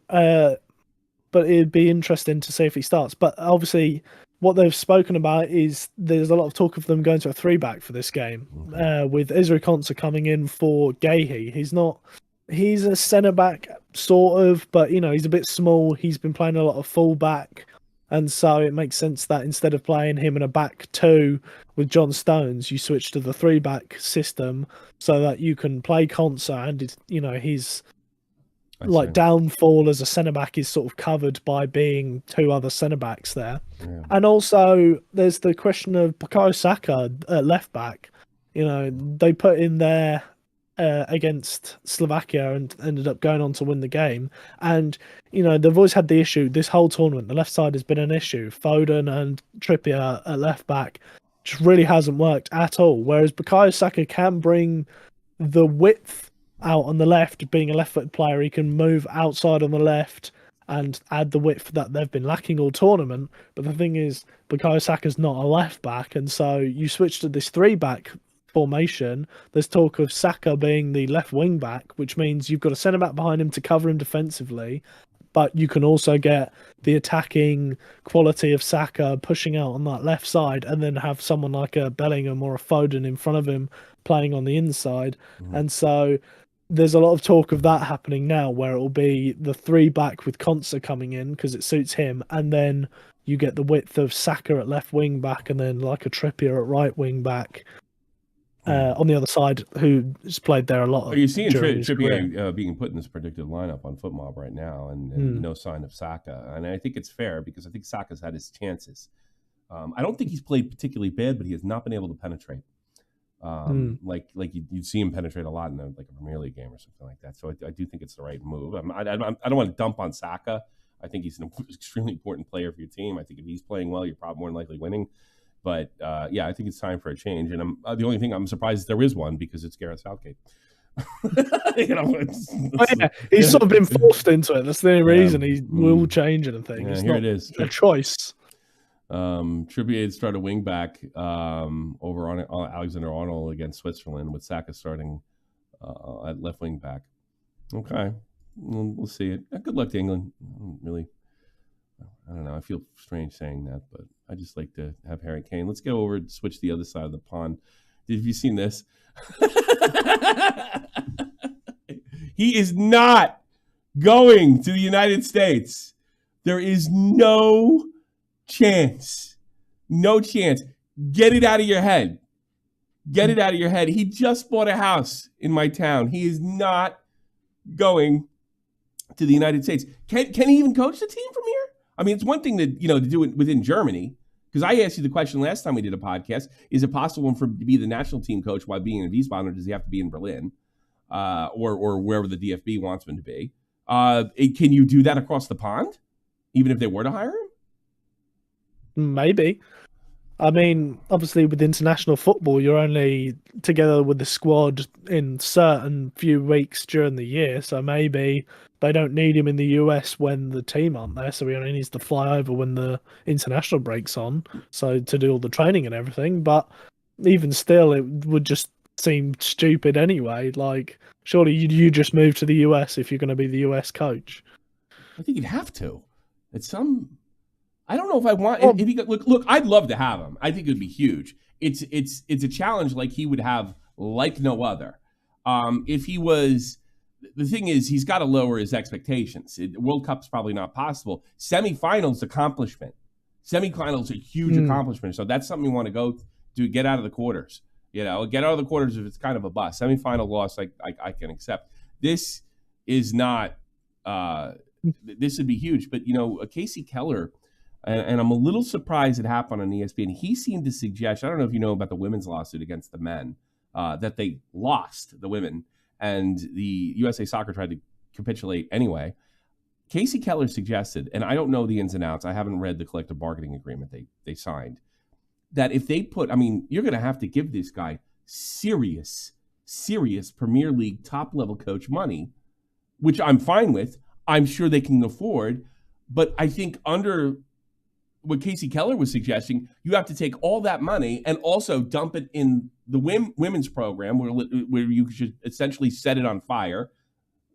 but it'd be interesting to see if he starts. But obviously, what they've spoken about is there's a lot of talk of them going to a three back for this game, with Ezri Konsa coming in for Gahey. He's a centre back sort of, but he's a bit small. He's been playing a lot of full back, and so it makes sense that instead of playing him in a back two with John Stones, you switch to the three back system so that you can play Konsa and he's like downfall as a centre back is sort of covered by being two other centre backs there. Yeah. And also there's the question of Bukayo Saka at left back. They put in there against Slovakia and ended up going on to win the game. And they've always had the issue this whole tournament. The left side has been an issue. Foden and Trippier at left back just really hasn't worked at all. Whereas Bukayo Saka can bring the width out on the left, being a left-footed player, he can move outside on the left and add the width that they've been lacking all tournament. But the thing is, Bukayo Saka's not a left back, and so you switch to this three-back formation. There's talk of Saka being the left wing back, which means you've got a centre back behind him to cover him defensively, but you can also get the attacking quality of Saka pushing out on that left side, and then have someone like a Bellingham or a Foden in front of him playing on the inside. And so there's a lot of talk of that happening now, where it will be the three back with Konsa coming in because it suits him, and then you get the width of Saka at left wing back, and then like a Trippier at right wing back on the other side, who's played there a lot. You're seeing Trippier being put in this predicted lineup on FootMob right now, and no sign of Saka. And I think it's fair because I think Saka's had his chances. I don't think he's played particularly bad, but he has not been able to penetrate. Like you'd see him penetrate a lot in a Premier League game or something like that. So I do think it's the right move. I don't want to dump on Saka. I think he's an extremely important player for your team. I think if he's playing well, you're probably more than likely winning. But yeah, I think it's time for a change. And the only thing I'm surprised is there is one because it's Gareth Southgate. He's sort of been forced into it. That's the only reason he will change anything. Yeah, it's here not it is. A choice. Trippier started wing back over on Alexander Arnold against Switzerland, with Saka starting at left wing back. Okay, we'll see it. Good luck to England. I don't know. I feel strange saying that, but I just like to have Harry Kane. Let's go over and switch the other side of the pond. Have you seen this? He is not going to the United States. There is no chance. No chance. Get it out of your head. Get it out of your head. He just bought a house in my town. He is not going to the United States. Can he even coach the team from here? I mean, it's one thing to do it within Germany, because I asked you the question last time we did a podcast: is it possible for him to be the national team coach while being in Wiesbaden, or does he have to be in Berlin, or wherever the DFB wants him to be? Can you do that across the pond, even if they were to hire him? Maybe. I mean, obviously with international football, you're only together with the squad in certain few weeks during the year. So maybe they don't need him in the US when the team aren't there. So he only needs to fly over when the international break's on. So to do all the training and everything. But even still, it would just seem stupid anyway. Like, surely you just move to the US if you're going to be the US coach. I think you'd have to. It's some. I don't know if I want. If he look, I'd love to have him. I think it'd be huge. It's a challenge like he would have like no other. If he was, the thing is, he's got to lower his expectations. World Cup's probably not possible. Semifinals accomplishment. Semifinals a huge accomplishment. So that's something we want to go to. Get out of the quarters. Get out of the quarters if it's kind of a bust. Semifinal loss, I can accept. This is not. This would be huge. But Casey Keller. And I'm a little surprised it happened on ESPN. He seemed to suggest, I don't know if you know about the women's lawsuit against the men, that they lost the women and the USA Soccer tried to capitulate anyway. Casey Keller suggested, and I don't know the ins and outs, I haven't read the collective bargaining agreement they signed, that if they you're going to have to give this guy serious Premier League top-level coach money, which I'm fine with. I'm sure they can afford, but I think under what Casey Keller was suggesting, you have to take all that money and also dump it in the women's program where you should essentially set it on fire.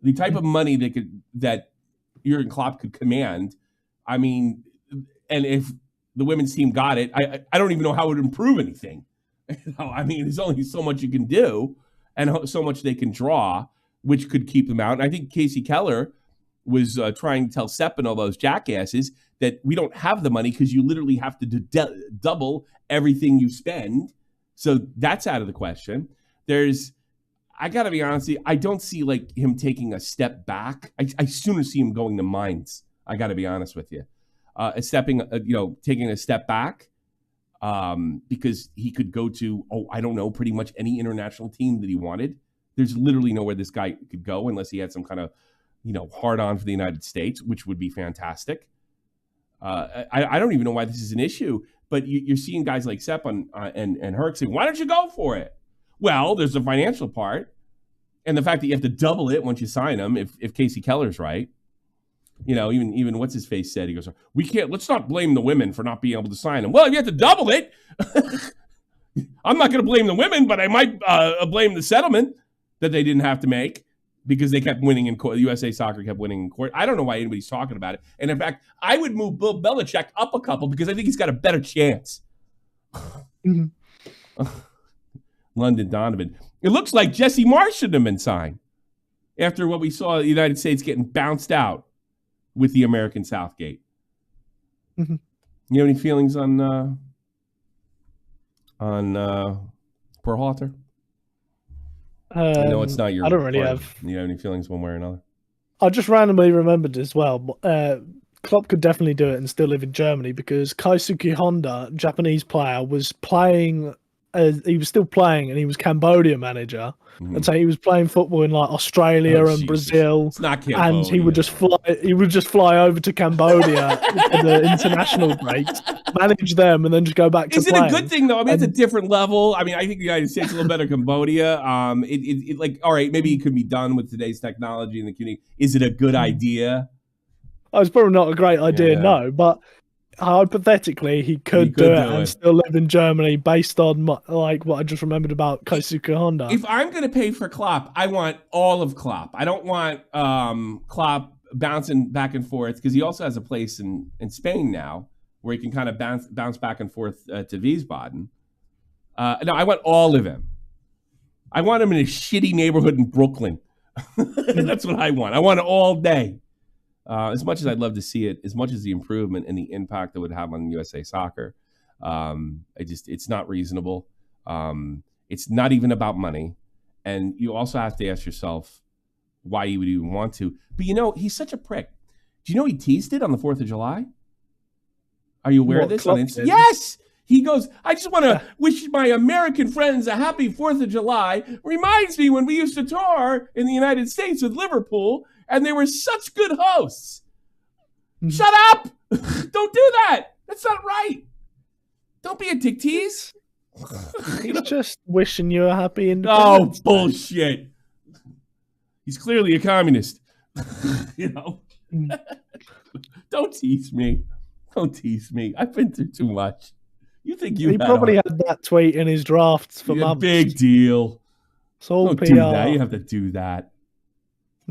The type of money that Jurgen Klopp could command. I mean, and if the women's team got it, I don't even know how it would improve anything. I mean, there's only so much you can do and so much they can draw, which could keep them out. And I think Casey Keller was trying to tell Sepp and all those jackasses that we don't have the money because you literally have to double everything you spend. So that's out of the question. I got to be honest, I don't see like him taking a step back. I sooner see him going to Mainz. I got to be honest with you. Taking a step back because he could go to, I don't know, pretty much any international team that he wanted. There's literally nowhere this guy could go unless he had some kind of hard on for the United States, which would be fantastic. I don't even know why this is an issue, but you're seeing guys like Sepp and Herc saying, why don't you go for it? Well, there's the financial part and the fact that you have to double it once you sign him if Casey Keller's right. Even what's his face said, he goes, let's not blame the women for not being able to sign him. Well, if you have to double it, I'm not going to blame the women, but I might blame the settlement that they didn't have to make. Because they kept winning in court. USA Soccer kept winning in court. I don't know why anybody's talking about it. And in fact, I would move Bill Belichick up a couple because I think he's got a better chance. London Donovan. It looks like Jesse Marsh should have been signed after what we saw the United States getting bounced out with the American Southgate. You have any feelings on Perhalter? I know it's not your. I don't really have. You have any feelings one way or another? I just randomly remembered as well. Klopp could definitely do it and still live in Germany because Keisuke Honda, Japanese player, was playing. He was still playing, and he was Cambodia manager, and so he was playing football in like Australia and Brazil. It's not Cambodia. And he would just fly over to Cambodia for the international breaks, manage them, and then just go back to. Is it a good thing though? I mean, it's a different level. I mean, I think the United States is a little better than Cambodia. All right, maybe it could be done with today's technology in the community. Is it a good idea? It's probably not a great idea, no, but. Hypothetically, he could do it and still live in Germany based on what I just remembered about Keisuke Honda. If I'm going to pay for Klopp, I want all of Klopp. I don't want Klopp bouncing back and forth because he also has a place in Spain now where he can kind of bounce back and forth to Wiesbaden. No, I want all of him. I want him in a shitty neighborhood in Brooklyn. That's what I want. I want it all day. As much as I'd love to see it, as much as the improvement and the impact it would have on USA Soccer, it's not reasonable. It's not even about money. And you also have to ask yourself why you would even want to. But he's such a prick. Do you know he teased it on the 4th of July? Are you aware of this? Yes! He goes, I just want to wish my American friends a happy 4th of July. Reminds me when we used to tour in the United States with Liverpool, and they were such good hosts. Shut up! Don't do that! That's not right. Don't be a dick tease. He's just wishing you a happy Independence Day. Bullshit. He's clearly a communist. Don't tease me. Don't tease me. I've been through too much. You think you He probably had that tweet in his drafts for months. Big deal. It's all Don't PR. do that. You have to do that.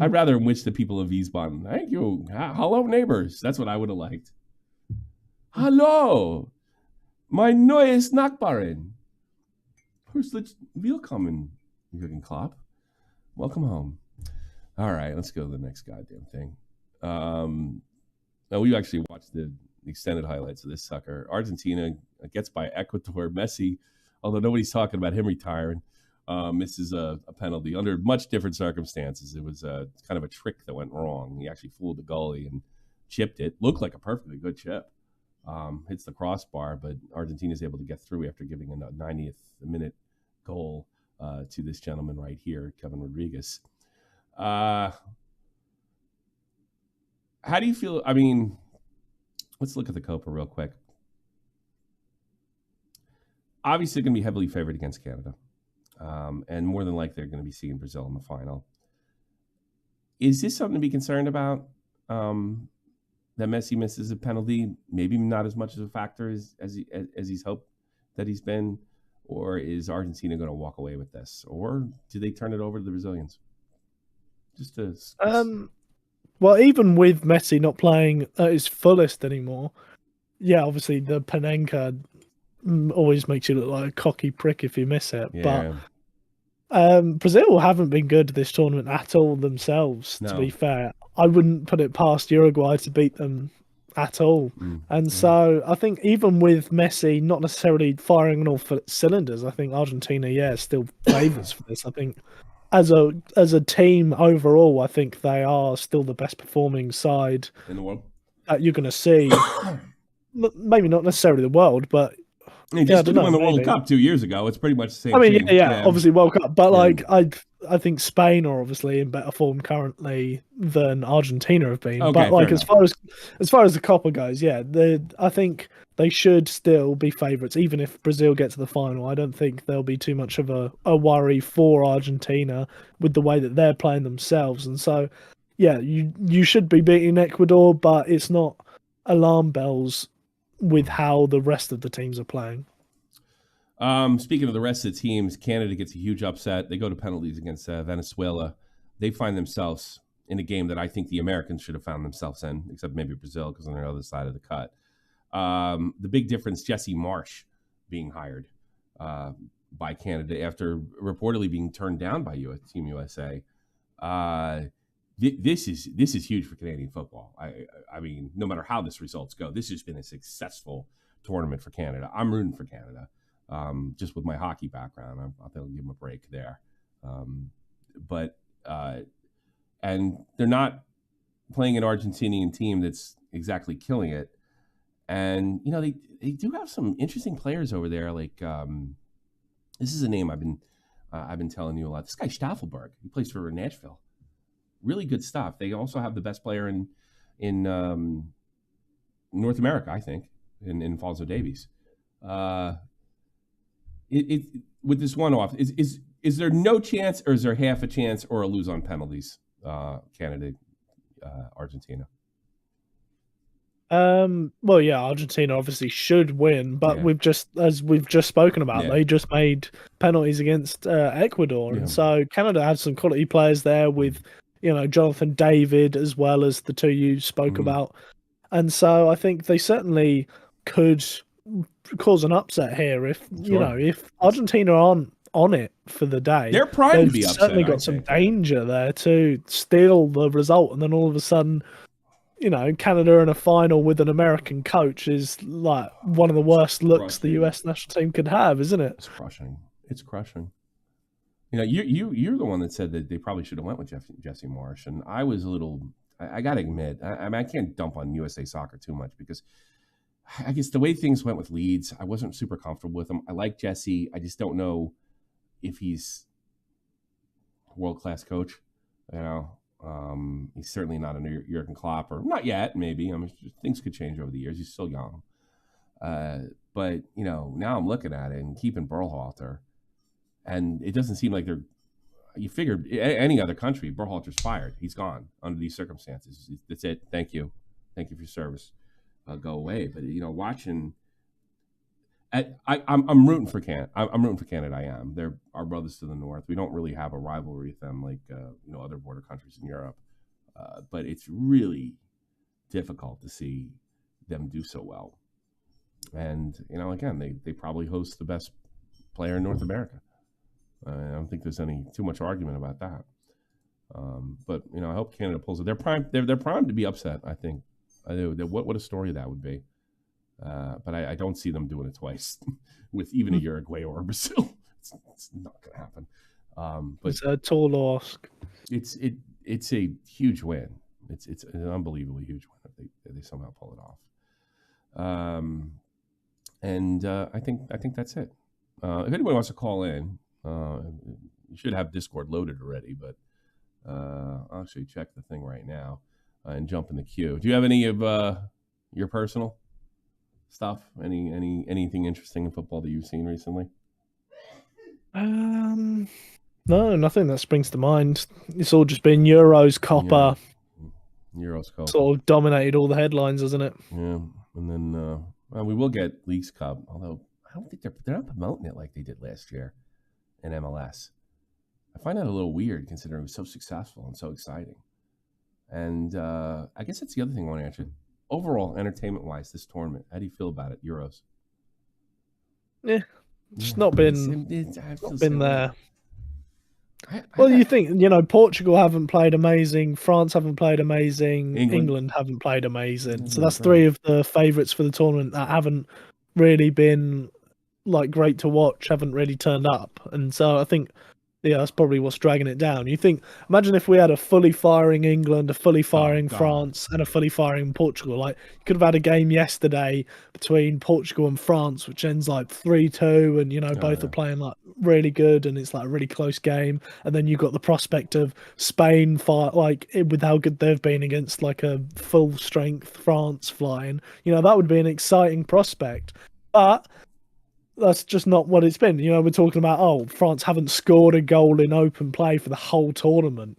I'd rather wish the people of Wiesbaden, thank you. Hello, neighbors. That's what I would have liked. Hallo, mein neues Nachbarin. Willkommen, Jürgen Klopp. Welcome home. All right, let's go to the next goddamn thing. Now we actually watched the extended highlights of this sucker. Argentina gets by Ecuador. Messi, although nobody's talking about him retiring, misses a penalty under much different circumstances. It was kind of a trick that went wrong. He actually fooled the goalie and chipped it. Looked like a perfectly good chip. Hits the crossbar, but Argentina's able to get through after giving a 90th minute goal to this gentleman right here, Kevin Rodriguez. How do you feel? I mean, let's look at the Copa real quick. Obviously, going to be heavily favored against Canada. And more than likely, they're going to be seeing Brazil in the final. Is this something to be concerned about? That Messi misses a penalty, maybe not as much of a factor as he's hoped that he's been, or is Argentina going to walk away with this, or do they turn it over to the Brazilians? Well, even with Messi not playing at his fullest anymore, yeah, obviously the Panenka always makes you look like a cocky prick if you miss it. Yeah. But Brazil haven't been good this tournament at all themselves, to be fair. I wouldn't put it past Uruguay to beat them at all. So I think even with Messi not necessarily firing on all cylinders, I think Argentina, still favourites for this. I think as a team overall, I think they are still the best performing side in the world that you're going to see. Maybe not necessarily the world, but they just did win the World Cup 2 years ago. It's pretty much the same. I mean, obviously World Cup, but I think Spain are obviously in better form currently than Argentina have been. Okay, but as far as the Copa goes, I think they should still be favourites, even if Brazil get to the final. I don't think there'll be too much of a worry for Argentina with the way that they're playing themselves. And so, you should be beating Ecuador, but it's not alarm bells with how the rest of the teams are playing. Speaking of the rest of the teams, Canada gets a huge upset. They go to penalties against Venezuela. They find themselves in a game that I think the Americans should have found themselves in, except maybe Brazil because on the other side of the cut. The big difference, Jesse Marsh being hired by Canada after reportedly being turned down by Team USA. This is huge for Canadian football. I mean, no matter how this results go, this has been a successful tournament for Canada. I'm rooting for Canada. Just with my hockey background, I think I'll give them a break there. And they're not playing an Argentinian team that's exactly killing it. And, they do have some interesting players over there. Like, this is a name I've been telling you a lot. This guy Staffelberg, he plays for Nashville. Really good stuff. They also have the best player in North America, I think, in Alfonso Davies. With this one off, is there no chance, or is there half a chance, or a lose on penalties? Canada, Argentina. Argentina obviously should win, but we've just spoken about, they just made penalties against Ecuador, and so Canada had some quality players there with Jonathan David as well as the two you spoke about, and so I think they certainly could cause an upset here if if Argentina aren't on it for the day. They're primed to be upset. Certainly got some danger there to steal the result, and then all of a sudden, Canada in a final with an American coach is like one of the worst looks the US national team could have, isn't it? It's crushing. You're the one that said that they probably should have went with Jesse Marsh, and I was a little. I got to admit, I can't dump on USA Soccer too much because I guess the way things went with Leeds, I wasn't super comfortable with him. I like Jesse. I just don't know if he's a world-class coach. He's certainly not a Jurgen Klopp, or not yet, maybe. I mean, things could change over the years. He's still young. But, now I'm looking at it and keeping Berhalter, and it doesn't seem like you figured any other country, Berhalter's fired. He's gone under these circumstances. That's it. Thank you. Thank you for your service. Go away. But, watching, I'm rooting for Canada. I'm rooting for Canada. I am. They're our brothers to the north. We don't really have a rivalry with them like other border countries in Europe, but it's really difficult to see them do so well. And again, they probably host the best player in North America. I don't think there's any too much argument about that. But I hope Canada pulls it. They're primed. They're primed to be upset. I think. What a story that would be. But I don't see them doing it twice with even a Uruguay or Brazil. It's not going to happen. But it's a tall ask. It's a huge win. It's an unbelievably huge win if they somehow pull it off. And I think that's it. If anybody wants to call in, you should have Discord loaded already. But I'll actually check the thing right now and jump in the queue. Do you have any of your personal stuff? Anything interesting in football that you've seen recently? No, nothing that springs to mind. It's all just been Euros, Copa. Euros, Copa. Sort of dominated all the headlines, hasn't it? Yeah, and then we will get Leagues Cup, although I don't think they're not promoting it like they did last year in MLS. I find that a little weird considering it was so successful and so exciting. And I guess that's the other thing I want to answer. Overall, entertainment-wise, this tournament, how do you feel about it, Euros? Yeah, just not been there. Well, you think, Portugal haven't played amazing, France haven't played amazing, England haven't played amazing. So that's three of the favourites for the tournament that haven't really been great to watch, haven't really turned up. And so I think, that's probably what's dragging it down. Imagine if we had a fully firing England, a fully firing France, and a fully firing Portugal. You could have had a game yesterday between Portugal and France, which ends 3-2, and both are playing really good, and it's a really close game. And then you've got the prospect of Spain with how good they've been against a full strength France flying. That would be an exciting prospect. But that's just not what it's been. We're talking about, France haven't scored a goal in open play for the whole tournament.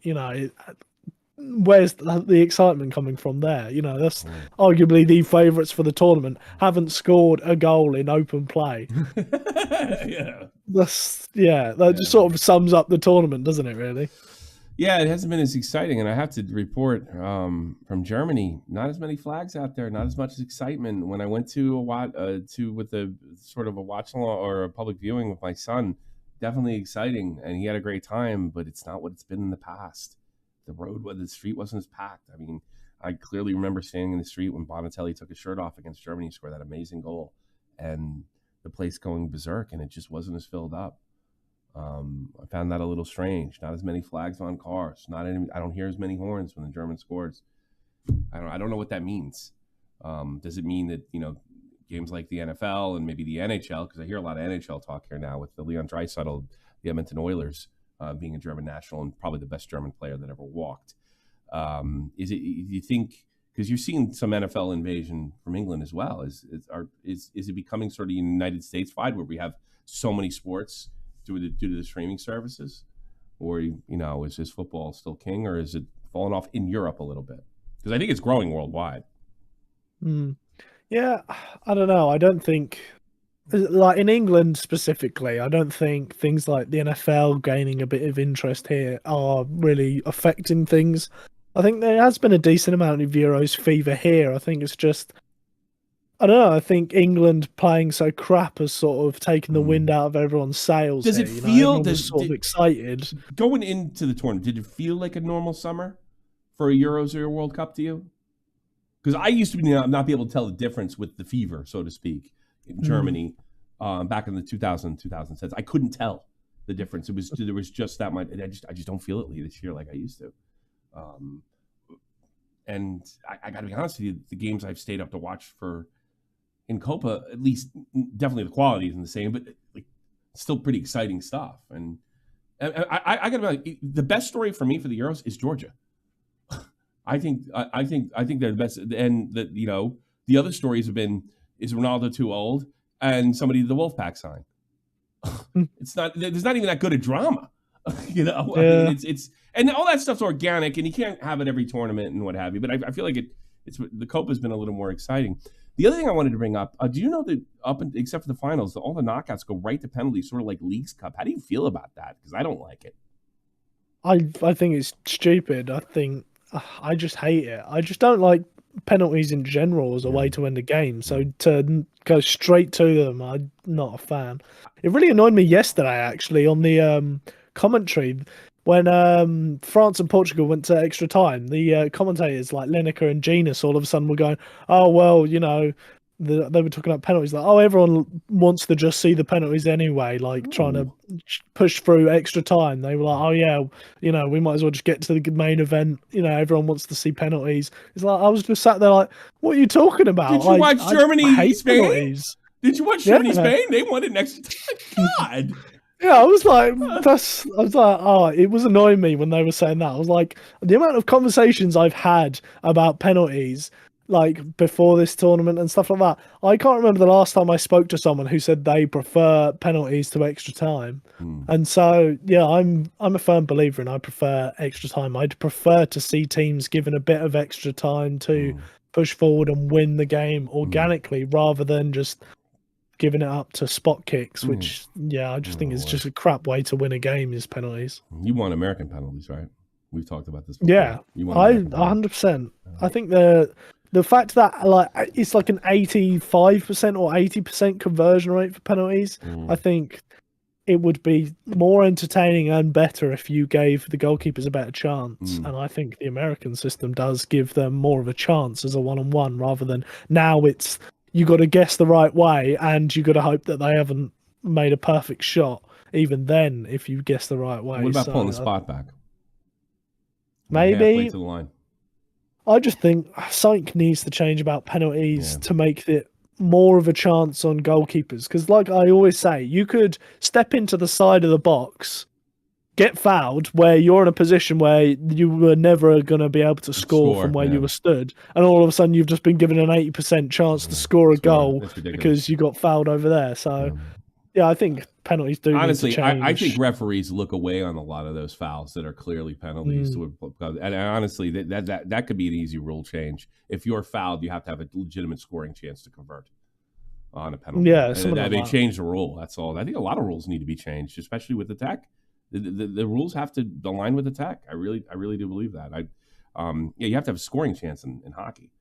Where's the excitement coming from there? That's arguably the favourites for the tournament haven't scored a goal in open play. That just sort of sums up the tournament, doesn't it, really? Yeah, it hasn't been as exciting, and I have to report from Germany, not as many flags out there, not as much excitement. When I went with a sort of a watch along or a public viewing with my son, definitely exciting, and he had a great time. But it's not what it's been in the past. The street wasn't as packed. I mean, I clearly remember standing in the street when Bonatelli took his shirt off against Germany and scored that amazing goal, and the place going berserk, and it just wasn't as filled up. I found that a little strange. Not as many flags on cars. I don't hear as many horns when the German scores. I don't know what that means. Does it mean that games like the NFL and maybe the NHL? Because I hear a lot of NHL talk here now with the Leon Draisaitl, the Edmonton Oilers, being a German national and probably the best German player that ever walked. Do you think? Because you're seeing some NFL invasion from England as well. Is it becoming sort of a United States wide where we have so many sports due to the streaming services, or is this football still king, or is it falling off in Europe a little bit? Because I think it's growing worldwide. Yeah, I don't know. I don't think, in England specifically, I don't think things like the NFL gaining a bit of interest here are really affecting things. I think there has been a decent amount of Euros fever here. I think it's just, I don't know. I think England playing so crap has sort of taken the wind out of everyone's sails. Does it feel sort of excited going into the tournament? Did it feel like a normal summer for a Euros or a World Cup to you? Because I used to not be able to tell the difference with the fever, so to speak, in Germany back in the 2010s. I couldn't tell the difference. There was just that much. I just don't feel it this year like I used to. And I got to be honest with you, the games I've stayed up to watch in Copa, at least definitely the quality isn't the same, but still pretty exciting stuff. And I got to be like, the best story for me for the Euros is Georgia. I think they're the best. And the other stories have been, is Ronaldo too old and somebody the Wolfpack signed? There's not even that good a drama. Yeah. I mean, it's and all that stuff's organic, and you can't have it every tournament and what have you. But I feel like the Copa has been a little more exciting. The other thing I wanted to bring up, do you know that except for the finals, all the knockouts go right to penalties, sort of like Leagues Cup? How do you feel about that? Because I don't like it. I think it's stupid. I just hate it. I just don't like penalties in general as a way to end a game. So to go straight to them, I'm not a fan. It really annoyed me yesterday, actually, on the commentary when France and Portugal went to extra time. The commentators like Lineker and Genus all of a sudden were going, "Oh well, they were talking about penalties. Like, oh, everyone wants to just see the penalties anyway. Like trying to push through extra time. They were like, oh yeah, we might as well just get to the main event. Everyone wants to see penalties. It's like I was just sat there like, what are you talking about? Did you watch Germany, Spain? Penalties. Did you watch Germany, Spain? They won it next time. God. Yeah, I was like, it was annoying me when they were saying that. I was like, the amount of conversations I've had about penalties, like before this tournament and stuff like that. I can't remember the last time I spoke to someone who said they prefer penalties to extra time. And so, yeah, I'm a firm believer in I prefer extra time. I'd prefer to see teams given a bit of extra time to push forward and win the game organically rather than just giving it up to spot kicks, which, I just think it's just a crap way to win a game is penalties. You want American penalties, right? We've talked about this before. Yeah, 100%. I think the fact that it's like an 85% or 80% conversion rate for penalties, I think it would be more entertaining and better if you gave the goalkeepers a better chance. And I think the American system does give them more of a chance as a one-on-one rather than now it's you got to guess the right way and you got to hope that they haven't made a perfect shot. Even then, if you guess the right way. What about pulling the spot back? Maybe. Halfway to the line. I just think something needs to change about penalties to make it more of a chance on goalkeepers. Because like I always say, you could step into the side of the box, get fouled, where you're in a position where you were never going to be able to score from where you were stood. And all of a sudden, you've just been given an 80% chance to score a goal because you got fouled over there. So, yeah, I think penalties do honestly need to change. I think referees look away on a lot of those fouls that are clearly penalties. And honestly, that could be an easy rule change. If you're fouled, you have to have a legitimate scoring chance to convert on a penalty. Yeah, they change the rule. That's all. I think a lot of rules need to be changed, especially with the tech. The rules have to align with the tech. I really do believe that. You have to have a scoring chance in hockey.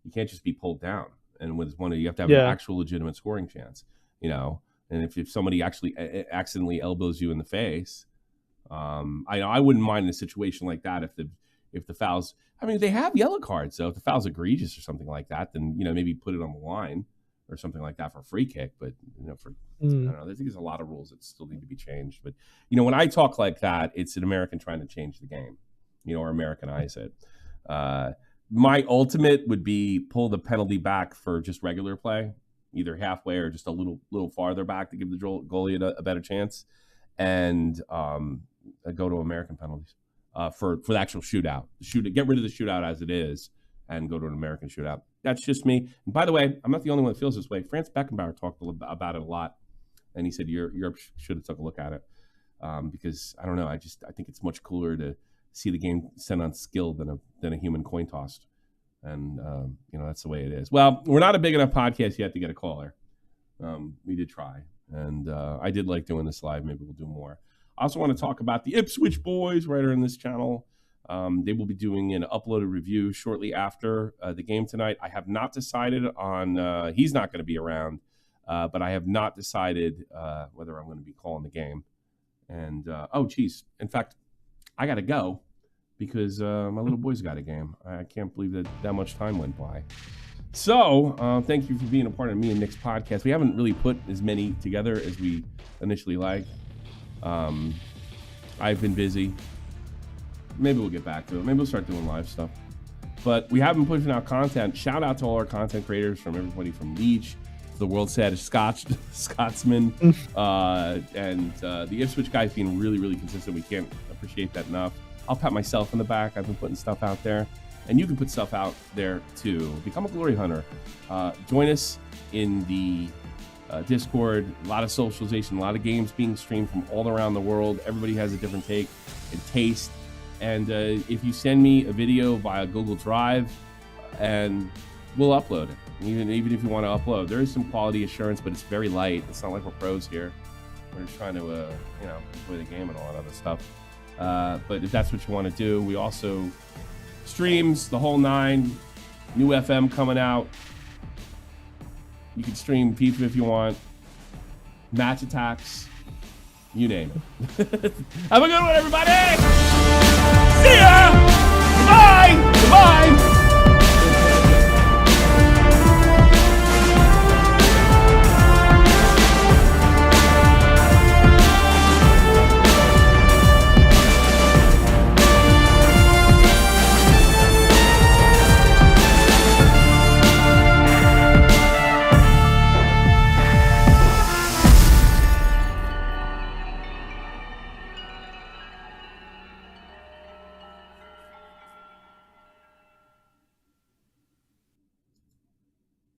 You can't just be pulled down. And with one, you have to have an actual legitimate scoring chance. And if somebody actually accidentally elbows you in the face, I wouldn't mind in a situation like that if the fouls. I mean, they have yellow cards, so if the foul's egregious or something like that, then maybe put it on the line or something like that for a free kick. But I don't know. I think there's a lot of rules that still need to be changed. But when I talk like that, it's an American trying to change the game, or Americanize it. My ultimate would be pull the penalty back for just regular play, either halfway or just a little farther back to give the goalie a better chance, and go to American penalties for the actual shootout. Get rid of the shootout as it is and go to an American shootout. That's just me. And by the way, I'm not the only one that feels this way. Franz Beckenbauer talked about it a lot, and he said Europe should have took a look at it because I don't know. I think it's much cooler to see the game sent on skill than a human coin toss. And, that's the way it is. Well, we're not a big enough podcast yet to get a caller. We did try. And I did like doing this live. Maybe we'll do more. I also want to talk about the Ipswich boys right here on this channel. They will be doing an uploaded review shortly after the game tonight. I have not decided on he's not going to be around, but I have not decided whether I'm going to be calling the game. And, in fact, I got to go. Because my little boy's got a game. I can't believe that much time went by. So, thank you for being a part of me and Nick's podcast. We haven't really put as many together as we initially liked. I've been busy. Maybe we'll get back to it. Maybe we'll start doing live stuff. But we have been pushing out content. Shout out to all our content creators, from everybody from Leach to the world's saddest Scotsman, and the Ipswich guys being really, really consistent. We can't appreciate that enough. I'll pat myself on the back. I've been putting stuff out there. And you can put stuff out there, too. Become a glory hunter. Join us in the Discord. A lot of socialization, a lot of games being streamed from all around the world. Everybody has a different take and taste. And if you send me a video via Google Drive and we'll upload it. Even if you want to upload, there is some quality assurance, but it's very light. It's not like we're pros here. We're just trying to, play the game and all that other stuff. But if that's what you want to do, we also streams the whole 9. New FM coming out. You can stream FIFA if you want. Match attacks. You name it. Have a good one, everybody. See ya.